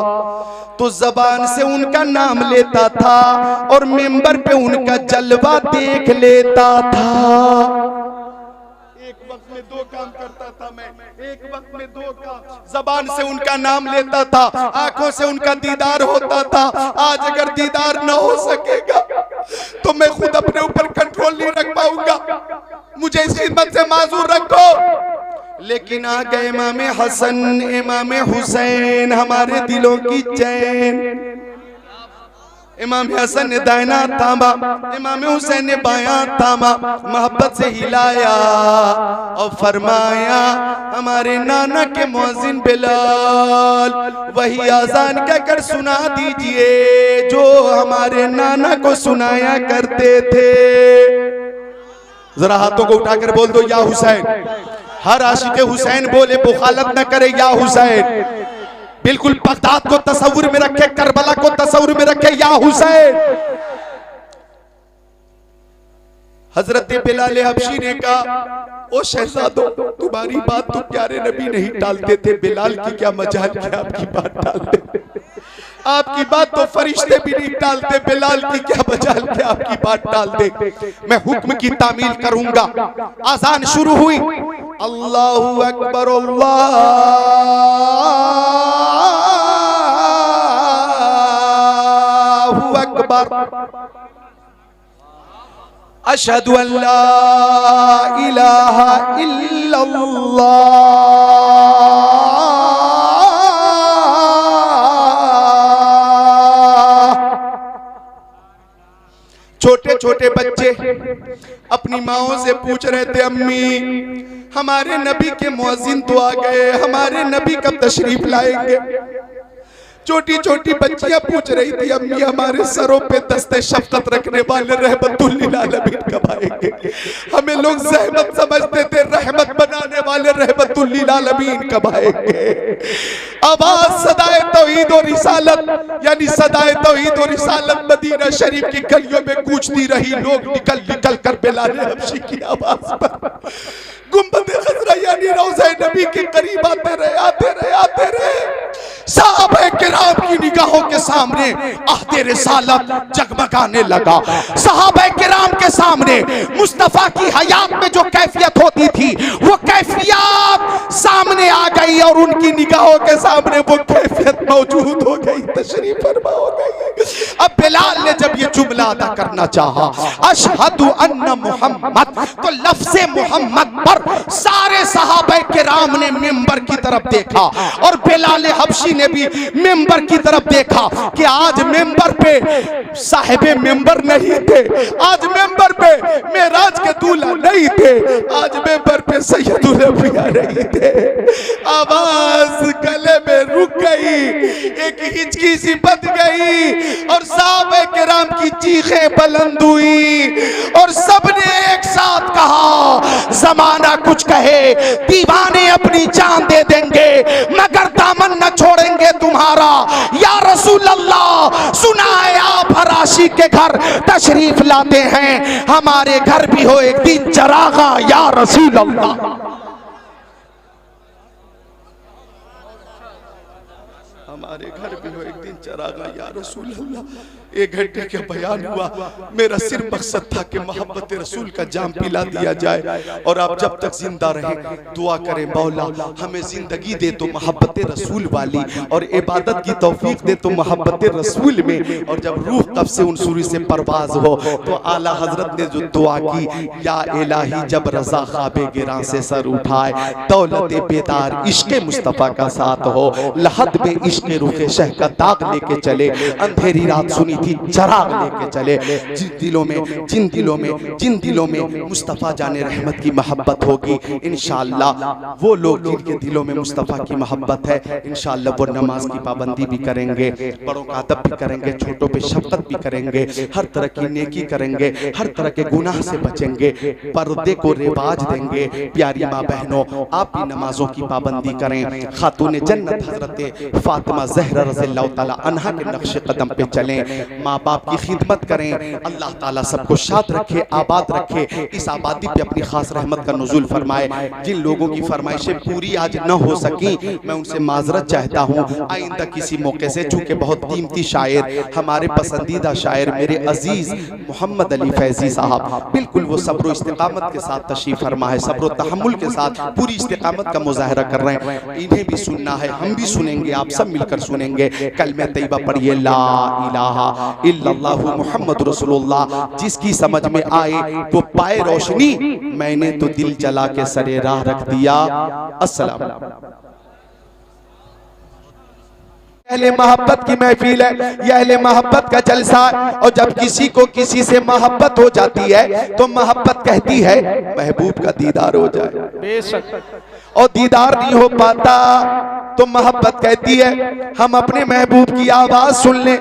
तो जबान से उनका नाम लेता था और मिंबर पे उनका जलवा देख लेता था। एक वक्त में दो काम करता था मैं, एक वक्त में दो काम, जबान से उनका नाम लेता था, आंखों से उनका दीदार होता था। आज अगर दीदार न हो सकेगा तो मैं खुद अपने ऊपर कंट्रोल नहीं रख पाऊंगा, मुझे इस खिदमत से माजूर रखो। लेकिन आ गए इमाम हसन इमाम हुसैन, हमारे दिलों की चैन। इमाम हसन ने दाहिना थामा, इमाम हुसैन ने बायां थामा, मोहब्बत से हिलाया और फरमाया हमारे नाना के मुअज्जिन बिलाल वही आजान कहकर सुना दीजिए जो हमारे नाना को सुनाया करते थे। जरा हाथों को उठाकर बोल दो या हुसैन। हर आशिक हुसैन बोले बुखालत न करे या हुसैन। बिल्कुल बगदाद को तस्वुर में रखे, करबला को तस्वुर में रखे, या हुसैन। हजरत बिलाल हबशी ने कहा ओ शहजादो तुम्हारी बात तो प्यारे नबी नहीं टालते थे, बिलाल की क्या मजाल कि आपकी बात टालते, आपकी बात तो फरिश्ते भी नहीं टालते, बिलाल की क्या मजाल कि आपकी बात टाल दे। मैं हुक्म की तामील करूंगा। आजान शुरू हुई, अल्लाहु अकबर अल्लाहु अकबर, अशहदु अल्ला इलाहा इल्लल्लाह। छोटे छोटे बच्चे अपनी माओं से पूछ रहे थे, अम्मी हमारे नबी के मुअज्जिन तो आ गए, हमारे नबी कब तशरीफ लाएंगे। छोटी छोटी बच्चियां पूछ रही थी, अम्मी हमारे सरों पे दस्ते शफकत रखने वाले रहमतुल लिल आलमीन कब आएंगे। हमें लोग ज़हमत समझते थे, रहमत बनाने वाले रहमतुल लिल आलमीन कब आएंगे। आवाज सदाए तौहीद और रिसालत यानी सदाए तौहीद और रिसालत मदीना शरीफ की गलियों में गूंजती रही। लोग निकल निकल कर बिलाल हबशी की आवाज पर गुंबद खजरा यानी रोज़े नबी के करीब आते रहे, आते रहे, आते रहे। सहाबा किराम की निगाहों के सामने अहदे रिसालत जगमगाने लगा। सहाबा किराम के सामने मुस्तफा की हयात में जो कैफियत होती थी वो कैफियत सामने आ गई और उनकी निगाहों के सामने वो कैफियत मौजूद हो गई, तशरीफ फरमा हो गई। अब बिलाल ने जब ये जुमला अदा करना चाहा, अशहदु अन्ना मुहम्मद, तो लफ्ज़े मोहम्मद पर सारे सहाबा किराम ने मिंबर की तरफ देखा और बिलाल हबशी ने भी मिंबर की तरफ देखा कि आज मिंबर पे साहिबे मिंबर नहीं थे, आज मिंबर पे मेराज के दूल्हा नहीं थे, आज मिंबर पे सैयदुल अंबिया नहीं थे। आवाज गले में रुक गई, एक हिचकी सी बंध गई और सहाबा किराम की चीखें बुलंद हुई और सबने एक साथ कहा जमाना कुछ कहे, दीवाने अपनी जान दे देंगे मगर दामन न छोड़ेंगे तुम्हारा। या रसूल अल्लाह सुना है आप हर आशिक के घर तशरीफ लाते हैं, हमारे घर भी हो एक दिन चरागा या रसूल अल्लाह। हमारे घर भी हो एक दिन चरागा या रसूल अल्लाह, 1 घंटे का बयान हुआ, मेरा सिर्फ मकसद था कि मोहब्बत रसूल का जाम पिला दिया जाए। और आप जब तक जिंदा रहे दुआ करें, मौला हमें जिंदगी दे तो मोहब्बत रसूल वाली, और इबादत की तौफीक दे तो मोहब्बत रसूल में। और जब रूह कब से उनसुरी से परवाज हो तो आला हजरत ने जो दुआ की, या इलाही जब रजा ख्वाबे गिरां से सर उठाए, दौलत बेदार इश्क़ मुस्तफ़ा का साथ हो, लहद में इश्क़ रुखे शह का दाग लेके चले, अंधेरी रात सुनी थी चराग लेके चले। जिन दिलों में मुस्तफ़ा जाने रहमत की मोहब्बत होगी, इंशाअल्लाह वो लोग जिनके दिलों में मुस्तफ़ा की मोहब्बत है, इंशाअल्लाह वो नमाज की पाबंदी भी करेंगे, बड़ों का अदब भी करेंगे, छोटों पे शफ़क़त भी करेंगे, हर तरह की नेकी करेंगे, हर तरह के गुनाह से बचेंगे, पर्दे को रिवाज देंगे। प्यारी माँ बहनों, आप भी नमाजों की पाबंदी करें, खातून जन्नत हजरत फातिमा ज़हरा रज़ियल्लाहु ताला अन्हा के नक्श कदम पे चलें, माँ बाप की खिदमत करें। अल्लाह ताला सबको शाद रखे, आबाद रखे, इस आबादी पे अपनी खास रहमत का नुज़ूल फरमाए। जिन लोगों की फरमाइशें पूरी आज न हो सकी, मैं उनसे माजरत चाहता हूँ, आइंदा किसी मौके से, चूँकि बहुत कीमती शायर, हमारे पसंदीदा शायर मेरे अजीज़ मोहम्मद अली फैज़ी साहब, बिल्कुल वो सब्र इस्तिकामत के साथ तशरीफ़ फरमा है, सब्र तहम्मुल के साथ पूरी इस्तिकामत का मुज़ाहरा कर रहे हैं। इन्हें भी सुनना है, हम भी सुनेंगे, आप सब मिलकर सुनेंगे। कलमे तैयबा पढ़िए, ला इलाहा इल्लल्लाहु मुहम्मद रसूलुल्लाह। जिसकी समझ में आए वो पाए रोशनी, मैंने तो दिल जला के सरे राह रख दिया। अस्सलाम। अहले मोहब्बत की महफिल है, यह अहले मोहब्बत का जलसा है। और जब किसी को किसी से मोहब्बत हो जाती है तो मोहब्बत कहती है महबूब का दीदार हो जाए, बेशक। और दीदार नहीं हो पाता तो मोहब्बत कहती है हम अपने महबूब की आवाज सुन लें,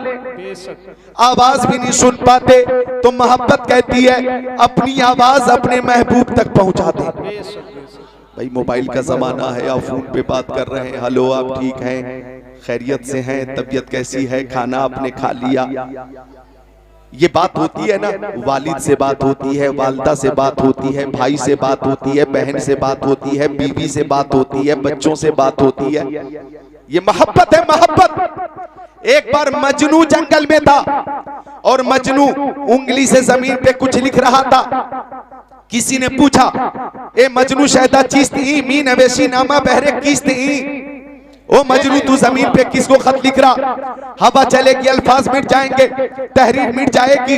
आवाज भी नहीं सुन पाते तो मोहब्बत कहती है अपनी आवाज अपने महबूब तक पहुंचा दे। भाई मोबाइल का जमाना है, आप फोन पे बात कर रहे हैं, हेलो आप ठीक हैं, खैरियत से हैं, तबीयत कैसी है, खाना आपने खा लिया, ये बात होती है ना। वालिद से बात होती है, वालदा से बात होती है, भाई से बात होती है, बहन से बात होती है, बीवी से बात होती है, बच्चों से बात होती है। ये मोहब्बत है, मोहब्बत। एक बार मजनू जंगल में था और मजनू उंगली से जमीन पे कुछ लिख रहा था। किसी ने पूछा, ए मजनू शहदा चीज़ थी मी नवेशी नामा बहरे किस थी, ओ मजनू तू जमीन पे किसको खत लिख रहा। हवा चलेगी, अल्फाज मिट जाएंगे, तहरीर मिट जाएगी।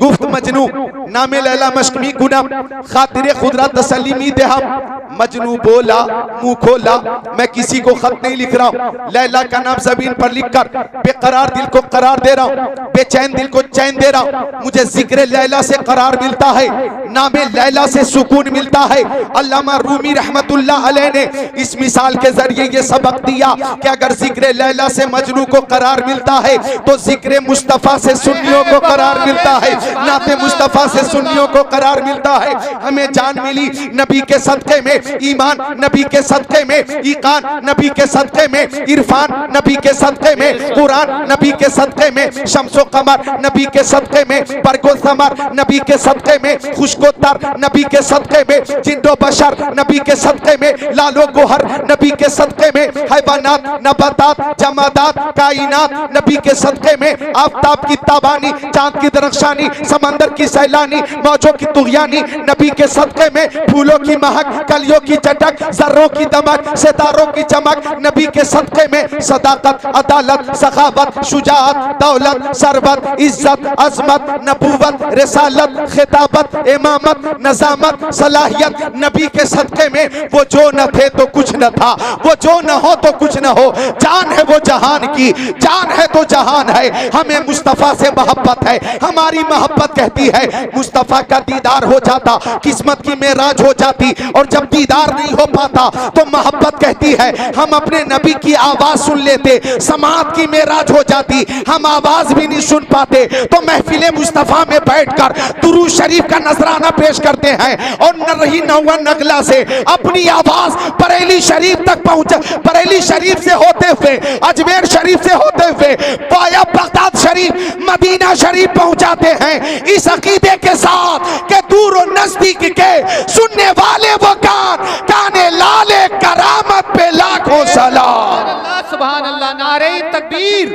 गुफ्त मजनू नामे लैला मशकमी गुना खातिरे खुदरा तसलीमी दे हम। मजनू बोला, मुंह खोला, मैं किसी को खत नहीं लिख रहा हूँ, लैला का नाम जमीन पर लिखकर बेकरार दिल को करार दे रहा हूँ, बेचैन दिल को चैन दे रहा हूँ। मुझे जिक्र लैला से करार मिलता है, नामे लैला से सुकून मिलता है। अल्लामा रूमी रहमतुल्लाह अलैह ने इस मिसाल के जरिए ये सबक दिया कि अगर जिक्र लैला से मजनू को करार मिलता है तो जिक्र मुस्तफा से सुन्नियों को करार मिलता है, नाते मुस्तफा से सुन्नियों को करार मिलता है। हमें जान मिली नबी के सदके में, ईमान नबी के सदके में, ईकान नबी के सदके में, इरफान नबी के सदके में, कुरान नबी के सदके में, शम्सो कमर नबी के सदके में, बरगो समर नबी के सदके में, खुशकोतर नबी के सदके में, जिंदो बशर नबी के सदके में, लालो गोहर नबी के सदके में, हैवानात नबातात जमादात कायनात नबी के सदके में, आफताब की ताबानी चांद की दरख्शानी समंदर की सैलानी मौजों की तुगयानी नबी के सदके में, फूलों की महक कलियों की चटक जर्रों की दमक सितारों की चमक नबी के सदके में, सदाकत अदालत सखावत शुजाअत दौलत सरबत इज्जत अजमत नबूवत रिसालत खिताबत इमामत नजामत सलाहियत नबी के सदके में। वो जो न थे तो कुछ न था, वो जो न हो तो कुछ न हो, जान है वो जहान की, जान है तो जहान है। हमें मुस्तफा से मोहब्बत है, हमारी मोहब्बत कहती है मुस्तफा का दीदार हो जाता, किस्मत की मेराज हो जाती। और जब दीदार नहीं हो पाता तो मोहब्बत कहती है हम अपने नबी की आवाज सुन लेते, समात की मेराज हो जाती। हम आवाज भी नहीं सुन पाते तो महफिले मुस्तफा में बैठकर दुरूद शरीफ का नजराना पेश करते हैं और न रही नौवा नगला से अपनी आवाज बरेली शरीफ तक पहुंचा, बरेली शरीफ से होते हुए अजमेर शरीफ से होते हुए पाया बगदाद शरीफ मदीना शरीफ पहुंचाते हैं इस अकीदे के साथ कि दूर और नजदीक के सुनने वाले वो काने लाले करामत पे लाखों सलाम। सुभान अल्लाह, नारे तकबीर,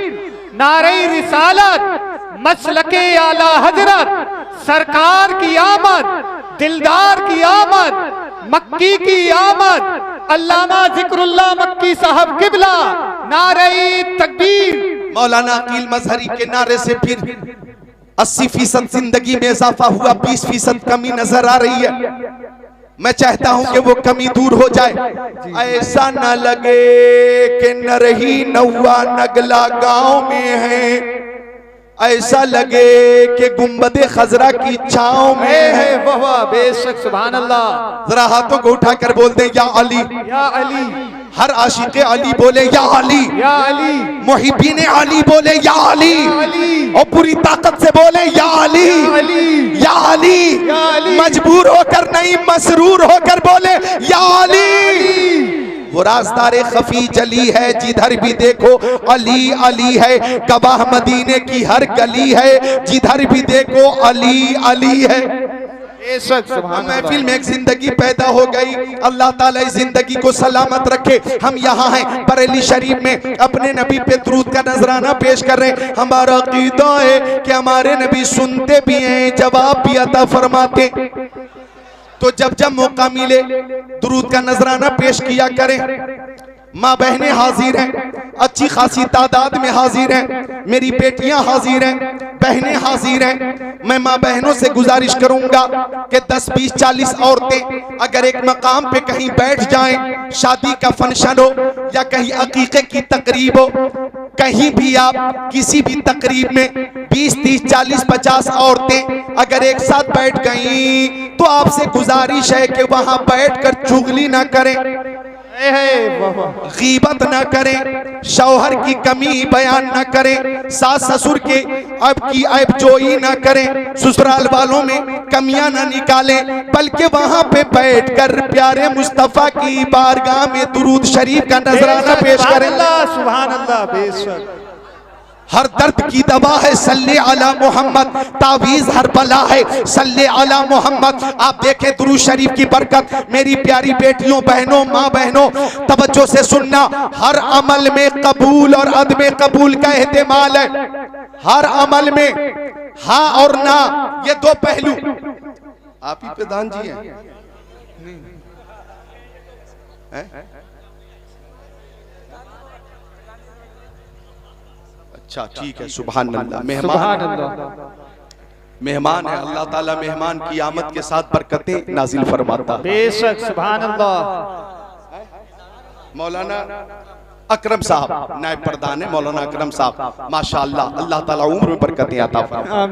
नारे रिसालत, मसलके आला हजरत, सरकार की आमद, दिलदार की आमद, मक्की की आमद, अल्लामा जिक्रुल्लाह मक्की साहब किबला, नारे तकबीर। मौलाना अकील मजहरी के नारे से फिर 80% जिंदगी में इजाफा हुआ, 20% कमी नजर आ रही है। मैं चाहता हूं कि वो कमी दूर हो जाए। ऐसा न लगे कि न रही नौवा नगला गांव में है, ऐसा लगे कि गुंबदे खजरा की छांव में है। वाह बेशक सुभान अल्लाह। जरा हाथों को उठाकर बोल दे या अली, या अली। हर आशिक अली बोले या अली, या अली। मुहिब्बीन अली बोले या अली, और पूरी ताकत से बोले या अली, या अली, या अली। मजबूर होकर नहीं, मसरूर होकर बोले या अली। वो राज़दार खफी जली है, जिधर भी देखो अली अली है। गवाह मदीने की हर गली है, जिधर भी देखो अली अली है। महफिल में एक जिंदगी पैदा हो गई, अल्लाह ताला इस जिंदगी को सलामत रखे। हम यहाँ हैं बरेली शरीफ में, अपने नबी पे दुरूद का नजराना पेश कर रहे हैं। हमारा अकीदा है कि हमारे नबी सुनते भी हैं, जवाब भी अता फरमाते। तो जब जब मौका मिले दुरूद का नजराना पेश किया करें। माँ बहनें हाजिर हैं, अच्छी खासी तादाद में हाजिर हैं, मेरी बेटियां हाजिर हैं, बहनें हाजिर हैं। मैं माँ बहनों से गुजारिश करूंगा कि 10, 20, 40 औरतें अगर एक मकाम पे कहीं बैठ जाएं, शादी का फंक्शन हो या कहीं अकीके की तकरीब हो, कहीं भी आप किसी भी तकरीब में 20, 30, 40, 50 औरतें अगर एक साथ बैठ गई तो आपसे गुजारिश है कि वहां बैठकर चुगली ना करें, गीबत न करें, शौहर की कमी बयान न करें, सास ससुर के अब की ऐब जोई न करें, ससुराल वालों में कमियां न निकालें, बल्कि वहां पे बैठकर प्यारे मुस्तफा की बारगाह में दुरूद शरीफ का नजराना पेश करें। सुभान अल्लाह। बेशक हर दर्द की दवा है सल्ले अला मोहम्मद, तावीज़ हर बला है सल्ले अला मोहम्मद। आप देखें दुरूद शरीफ की बरकत। मेरी प्यारी बेटियों, बहनों, माँ बहनों, तवज्जो से सुनना। हर अमल में कबूल और अदम कबूल का एहतिमाल है। हर अमल में हाँ और ना, ये दो पहलू। आप ही प्रधान जी हैं? अच्छा ठीक है, सुभान अल्लाह। मेहमान है, अल्लाह ताला मेहमान की आमद के साथ बरकतें नाजिल फरमाता। बेशक सुभान अल्लाह। मौलाना अकरम साहब नायब प्रधान है, मौलाना अकरम साहब माशाअल्लाह, अल्लाह ताला उम्र में बरकतें अता फरमाए।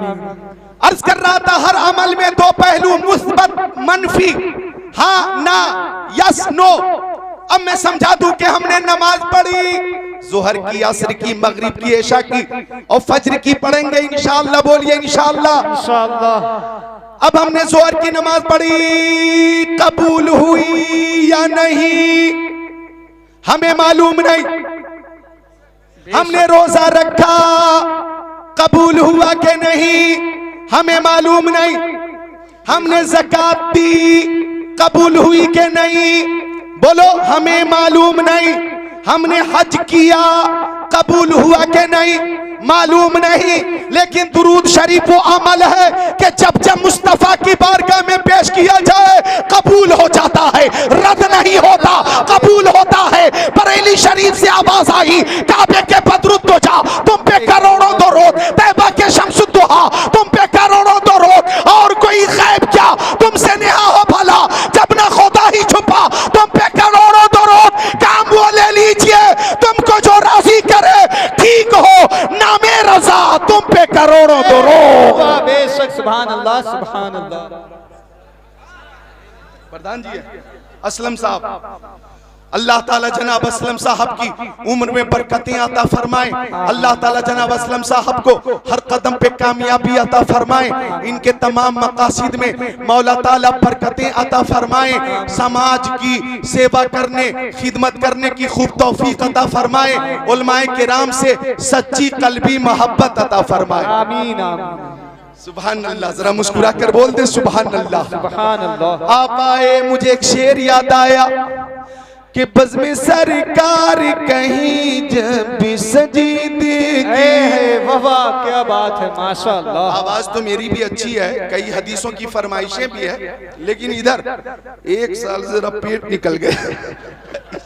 अर्ज कर रहा था हर अमल में दो पहलू, मुस्बत मनफी, हाँ ना, यस नो। अब मैं समझा दूं कि हमने नमाज पढ़ी जोहर की, असर की, मगरिब की, ऐशा की और फज्र की पढ़ेंगे इंशाअल्लाह। बोलिए इंशाअल्लाह। इंशाअल्लाह। अब हमने जोहर की नमाज पढ़ी, कबूल हुई या नहीं हमें मालूम नहीं। हमने रोजा रखा, कबूल हुआ कि नहीं हमें मालूम नहीं। हमने ज़कात दी, कबूल हुई कि नहीं बोलो हमें मालूम नहीं। हमने हज किया, कबूल हुआ कि नहीं मालूम नहीं। लेकिन दुरूद शरीफ वो अमल है कि जब जब मुस्तफा की बारगाह में पेश किया जाए कबूल हो जाता है, रद्द नहीं होता, कबूल होता है। बरेली शरीफ से आवाज आई, काबे के बदरुद तो जा, तुम पे करोड़ों दरूद, तैबा के शम्सुद्दुहा तुम पे करोड़ों दरूद, और कोई गैब क्या तुमसे नेहा हो भला, जब ना खुदा ही छुपा तुम पे करोड़ों दरूद। काम वो ले लीजिए तुमको जो राजी करे, ठीक हो नामे रजा तुम पे करोड़ों दरूद। बेशक सुभान अल्लाह, सुभान अल्लाह। प्रधान जी असलम साहब, अल्लाह ताला जनाब असलम साहब की उम्र में बरकतें अता फरमाए। अल्लाह ताला जनाब असलम साहब को हर कदम पे कामयाबी अता फरमाए। इनके तमाम मकासिद में मौला ताला बरकतें अता फरमाए। समाज की सेवा करने, खिदमत करने की खूब तौफीक अता फरमाए। उलमाए किराम से सच्ची कल्बी मोहब्बत अता फरमाए। आमीन आमीन। सुभान अल्लाह। जरा मुस्कुरा कर बोल दे सुभान अल्लाह। सुभान अल्लाह। आप आए, मुझे एक शेर याद आया, कि बज़्म सरकार कहीं जब भी सजी देगी। वाह क्या बात है, माशाअल्लाह। आवाज तो मेरी भी अच्छी है, कई हदीसों की फरमाइशें भी है, लेकिन इधर 1 साल से जरा पेट निकल गया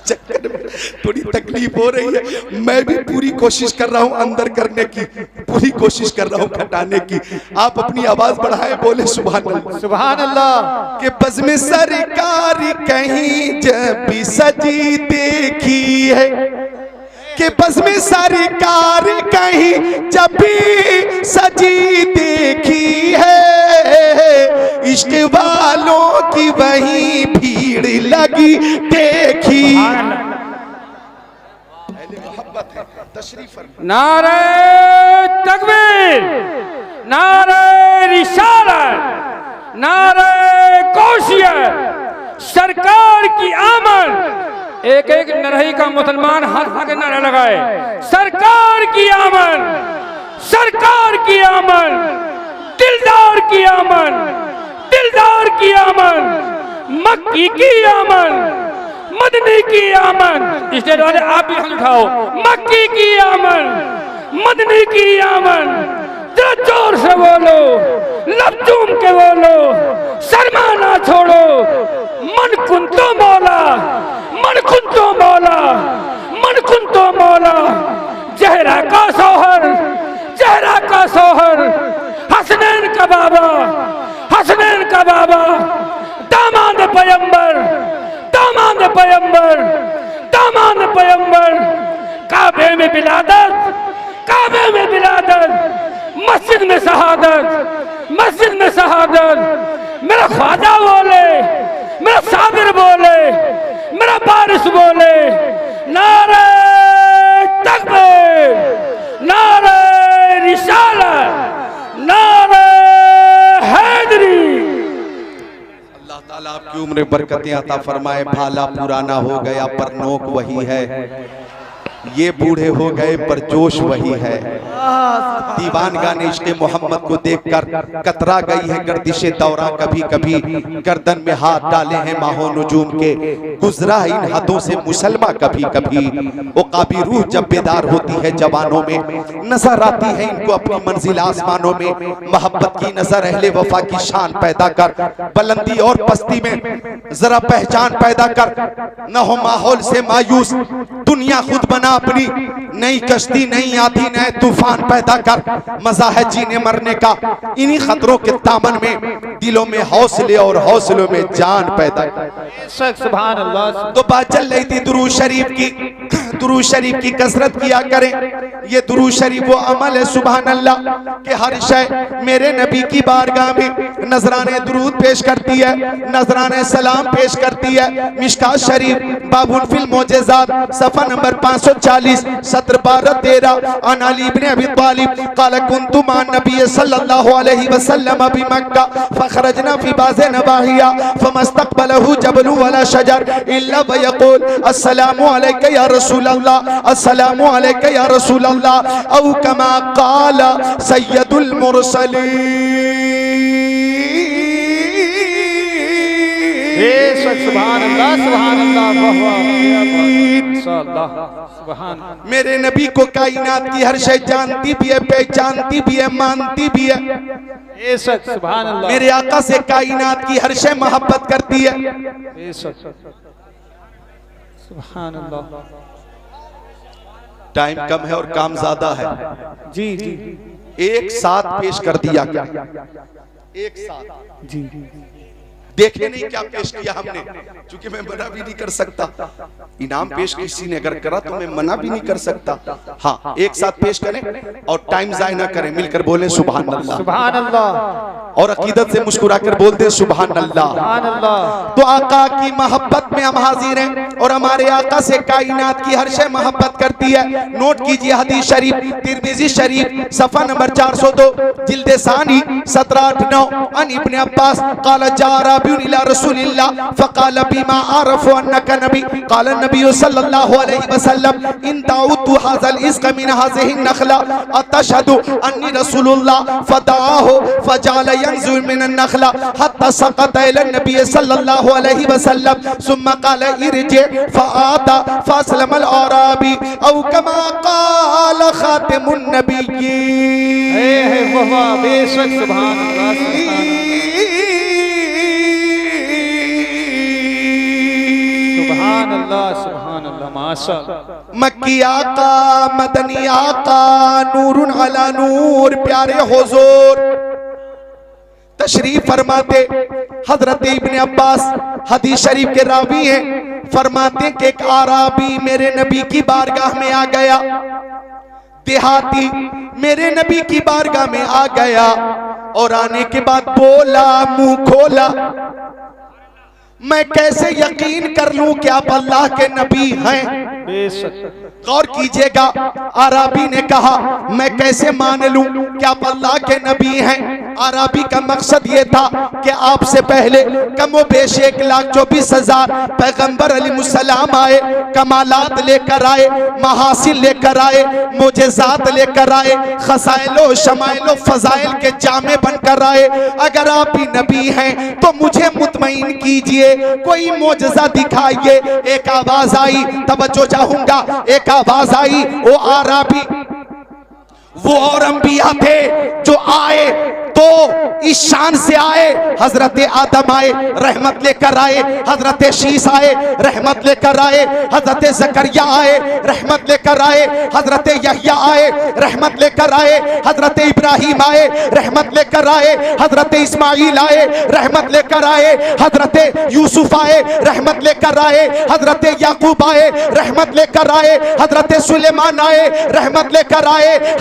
चक्कर में थोड़ी तकलीफ हो रही है। मैं भी पूरी कोशिश कर रहा हूं अंदर करने की, पूरी कोशिश कर रहा हूं घटाने की। आप अपनी आवाज बढ़ाएं, बोले सुभान अल्लाह। सुभान अल्लाह। कि बज़्म सरकार कहीं जब भी सजी देखी है, कि बज़्म सरकार कहीं जब भी सजी देखी है, इश्क वालों की वही भीड़ लगी देखी। नारे तकबीर, नारे रिसालत, नारे कौसियत, सरकार की आमद। एक एक नरही का मुसलमान हर के नारा लगाए, सरकार की आमद, सरकार की आमद, दिलदार की आमद, दिलदार की आमद, मक्की की आमद, मदनी की आमद। स्टेज वाले आप भी हाथ उठाओ। मक्की की आमद, मदनी की आमद, जरा जोर से बोलो, लब चूम के बोलो, शर्मा ना छोड़ो। मन कुन तो मौला, मन कुन तो मौला, मन कुन तो मौला। जहरा का सोहर, जहरा का सोहर, हसनैन का बाबा, हसनैन का बाबा, दामाद पैगंबर, दामाद पैगंबर, दामाद पैगंबर। काबे में बिलादत, काबे में बिलादत, मस्जिद में शहादत, मस्जिद में शहादत। मेरा ख्वाजा बोले, मेरा साबिर बोले, मेरा बारिश बोले। नारे तकबीर, नारे रिसालत, नारे हैदरी। अल्लाह ताला आपकी उम्र बरकतें अता फरमाए। भाला पुराना हो गया पर नोक वही है, ये बूढ़े हो गए पर जोश वही है। दीवानगा ने इश्क़ मोहम्मद को देखकर कतरा गई है गर्दिशे दौरा। कभी कभी गर्दन में हाथ डाले हैं माहो नजूम के, गुजरा है इन हदों से मुसलमा कभी कभी। उक़ाबी रूह जब बेदार होती है जवानों में, नजर आती है इनको अपनी मंजिल आसमानों में। मोहब्बत की नजर अहले वफा की शान पैदा कर, बुलंदी और पस्ती में जरा पहचान पैदा कर। न हो माहौल से मायूस, दुनिया खुद बना अपनी, नई कश्ती नई आती नए तूफान पैदा कर। मजा है जीने मरने का इन्हीं खतरों के दामन में, दिलों में हौसले और हौसलों में जान पैदा कर। सुभान अल्लाह। तो बात चल रही थी दुरूद शरीफ की। दुरूद शरीफ की कसरत किया करें। ये दुरूद शरीफ वो अमल है सुभान अल्लाह कि हर शय मेरे नबी की बारगाह में नजराने दुरूद पेश करती है, नजराने सलाम पेश करती है। मिशकात शरीफ बाबुल फिल मोजेज़ात सफ़ा नंबर 540 सत्र 12-13 अन अली इब्न अबी तालिब क़ाल कुन्तु मा नबी सल्लल्लाहु अलैहि वसल्लम बि मक्का फ़ख़रजना फ़ी बाज़ि नवाहिया फ़मस्तक़बलहु जबलु वला शजर इल्ला व यक़ूल अस्सलामु अलैका या रसूल अल्लाह, अस्सलामु अलैका या रसूल अल्लाह औ कमा क़ाल सय्यदुल मुरसलीन। सुभान अल्लाह, सुभान अल्लाह। मेरे नबी को कायनात की हर शय जानती भी है, पहचानती भी है, मानती भी है। सुभान अल्लाह। मेरे आका से कायनात की हर शय मोहब्बत करती है। सुभान अल्लाह। टाइम कम है और काम ज्यादा है। जी जी एक साथ पेश कर दिया क्या? एक साथ जी। देखे नहीं क्या पेश किया हमने, क्योंकि मैं मना भी नहीं कर सकता। इनाम पेश किसी ने अगर करा तो मैं मना भी नहीं कर सकता। हाँ, एक साथ पेश करें और टाइम जाया ना करें, मिलकर बोले सुभान अल्लाह, सुभान अल्लाह। और अकीदत से मुस्कुराकर बोल दे सुभान अल्लाह। सुभान अल्लाह। तो आका की मोहब्बत में हम हाजिर हैं और हमारे आका से कायनात की हर शय मोहब्बत करती है। नोट कीजिए हदीस शरीफ तिरमिज़ी शरीफ सफ़ा नंबर 402 जिल्द सानी 1789 अन इब्न अब्बास क़ाल जा आराबियुन इला रसूलिल्लाह फ़क़ाल बिमा आरफ़ु अन्नका नबी क़ाल नबी सल्लल्लाहु अलैहि वसल्लम इन दाउतु हाज़ल इज़्क़ मिन हाज़िहि नख़ला अतशहदु अन्नी रसूलुल्लाह फ़दआहु फ़जअल यंज़ुर मिन नख़ला हत्ता सक़त इला नबी सल्लल्लाहु अलैहि वसल्लम सुम्मा क़ाल इरजि फ़आता फ़अस्लमल आराबी औ कमा क़ाल ख़ातिमुन नबिय्यीन। वाह बेशक सुभान अल्लाह सुभान अल्लाह सुभान अल्लाह माशाअल्लाह। मक्की आका मदनी आका नूरुन अला नूर प्यारे हुजूर तशरीफ फरमाते। हजरत इब्ने अब्बास हदीस शरीफ के रावी हैं, फरमाते कि एक आराबी मेरे नबी की बारगाह में आ गया, देहाती मेरे नबी की बारगाह में आ गया और आने के बाद बोला, मुंह खोला, मैं कैसे यकीन कर लूं कि आप अल्लाह के नबी हैं। बेशक गौर कीजिएगा, आराबी ने कहा मैं कैसे मान लूं कि आप अल्लाह के नबी हैं। आराबी का मकसद ये था कि आपसे पहले कमो बेश 1,24,000 पैगंबर अलैहिस्सलाम आए, कमालात लेकर आए, महासिल लेकर आए, मोजेजात लेकर आए, खसाइलो शमाइलो फजाइल के जामे बनकर आए। अगर आप ही नबी हैं तो मुझे मुतमईन कीजिए, कोई मोजज़ा दिखाइए। एक आवाज आई, तवज्जो चाहूंगा, एक आवाज आई, ओ आराबी वो और अंबिया थे जो आए तो इस शान से आए, हजरत आदम आए रहमत लेकर आए, हजरत शीस आए रहमत लेकर आए, हजरत जकरिया आए रहमत लेकर आए, हजरत यहया आए रहमत लेकर आए, हजरत इब्राहिम आए रहमत लेकर आए, हजरत इस्माइल आए रहमत लेकर आए, हजरत यूसुफ आए रहमत लेकर आए, हजरत याकूब आए रहमत लेकर आए, हजरत सुलेमान आए रहमत लेकर आए।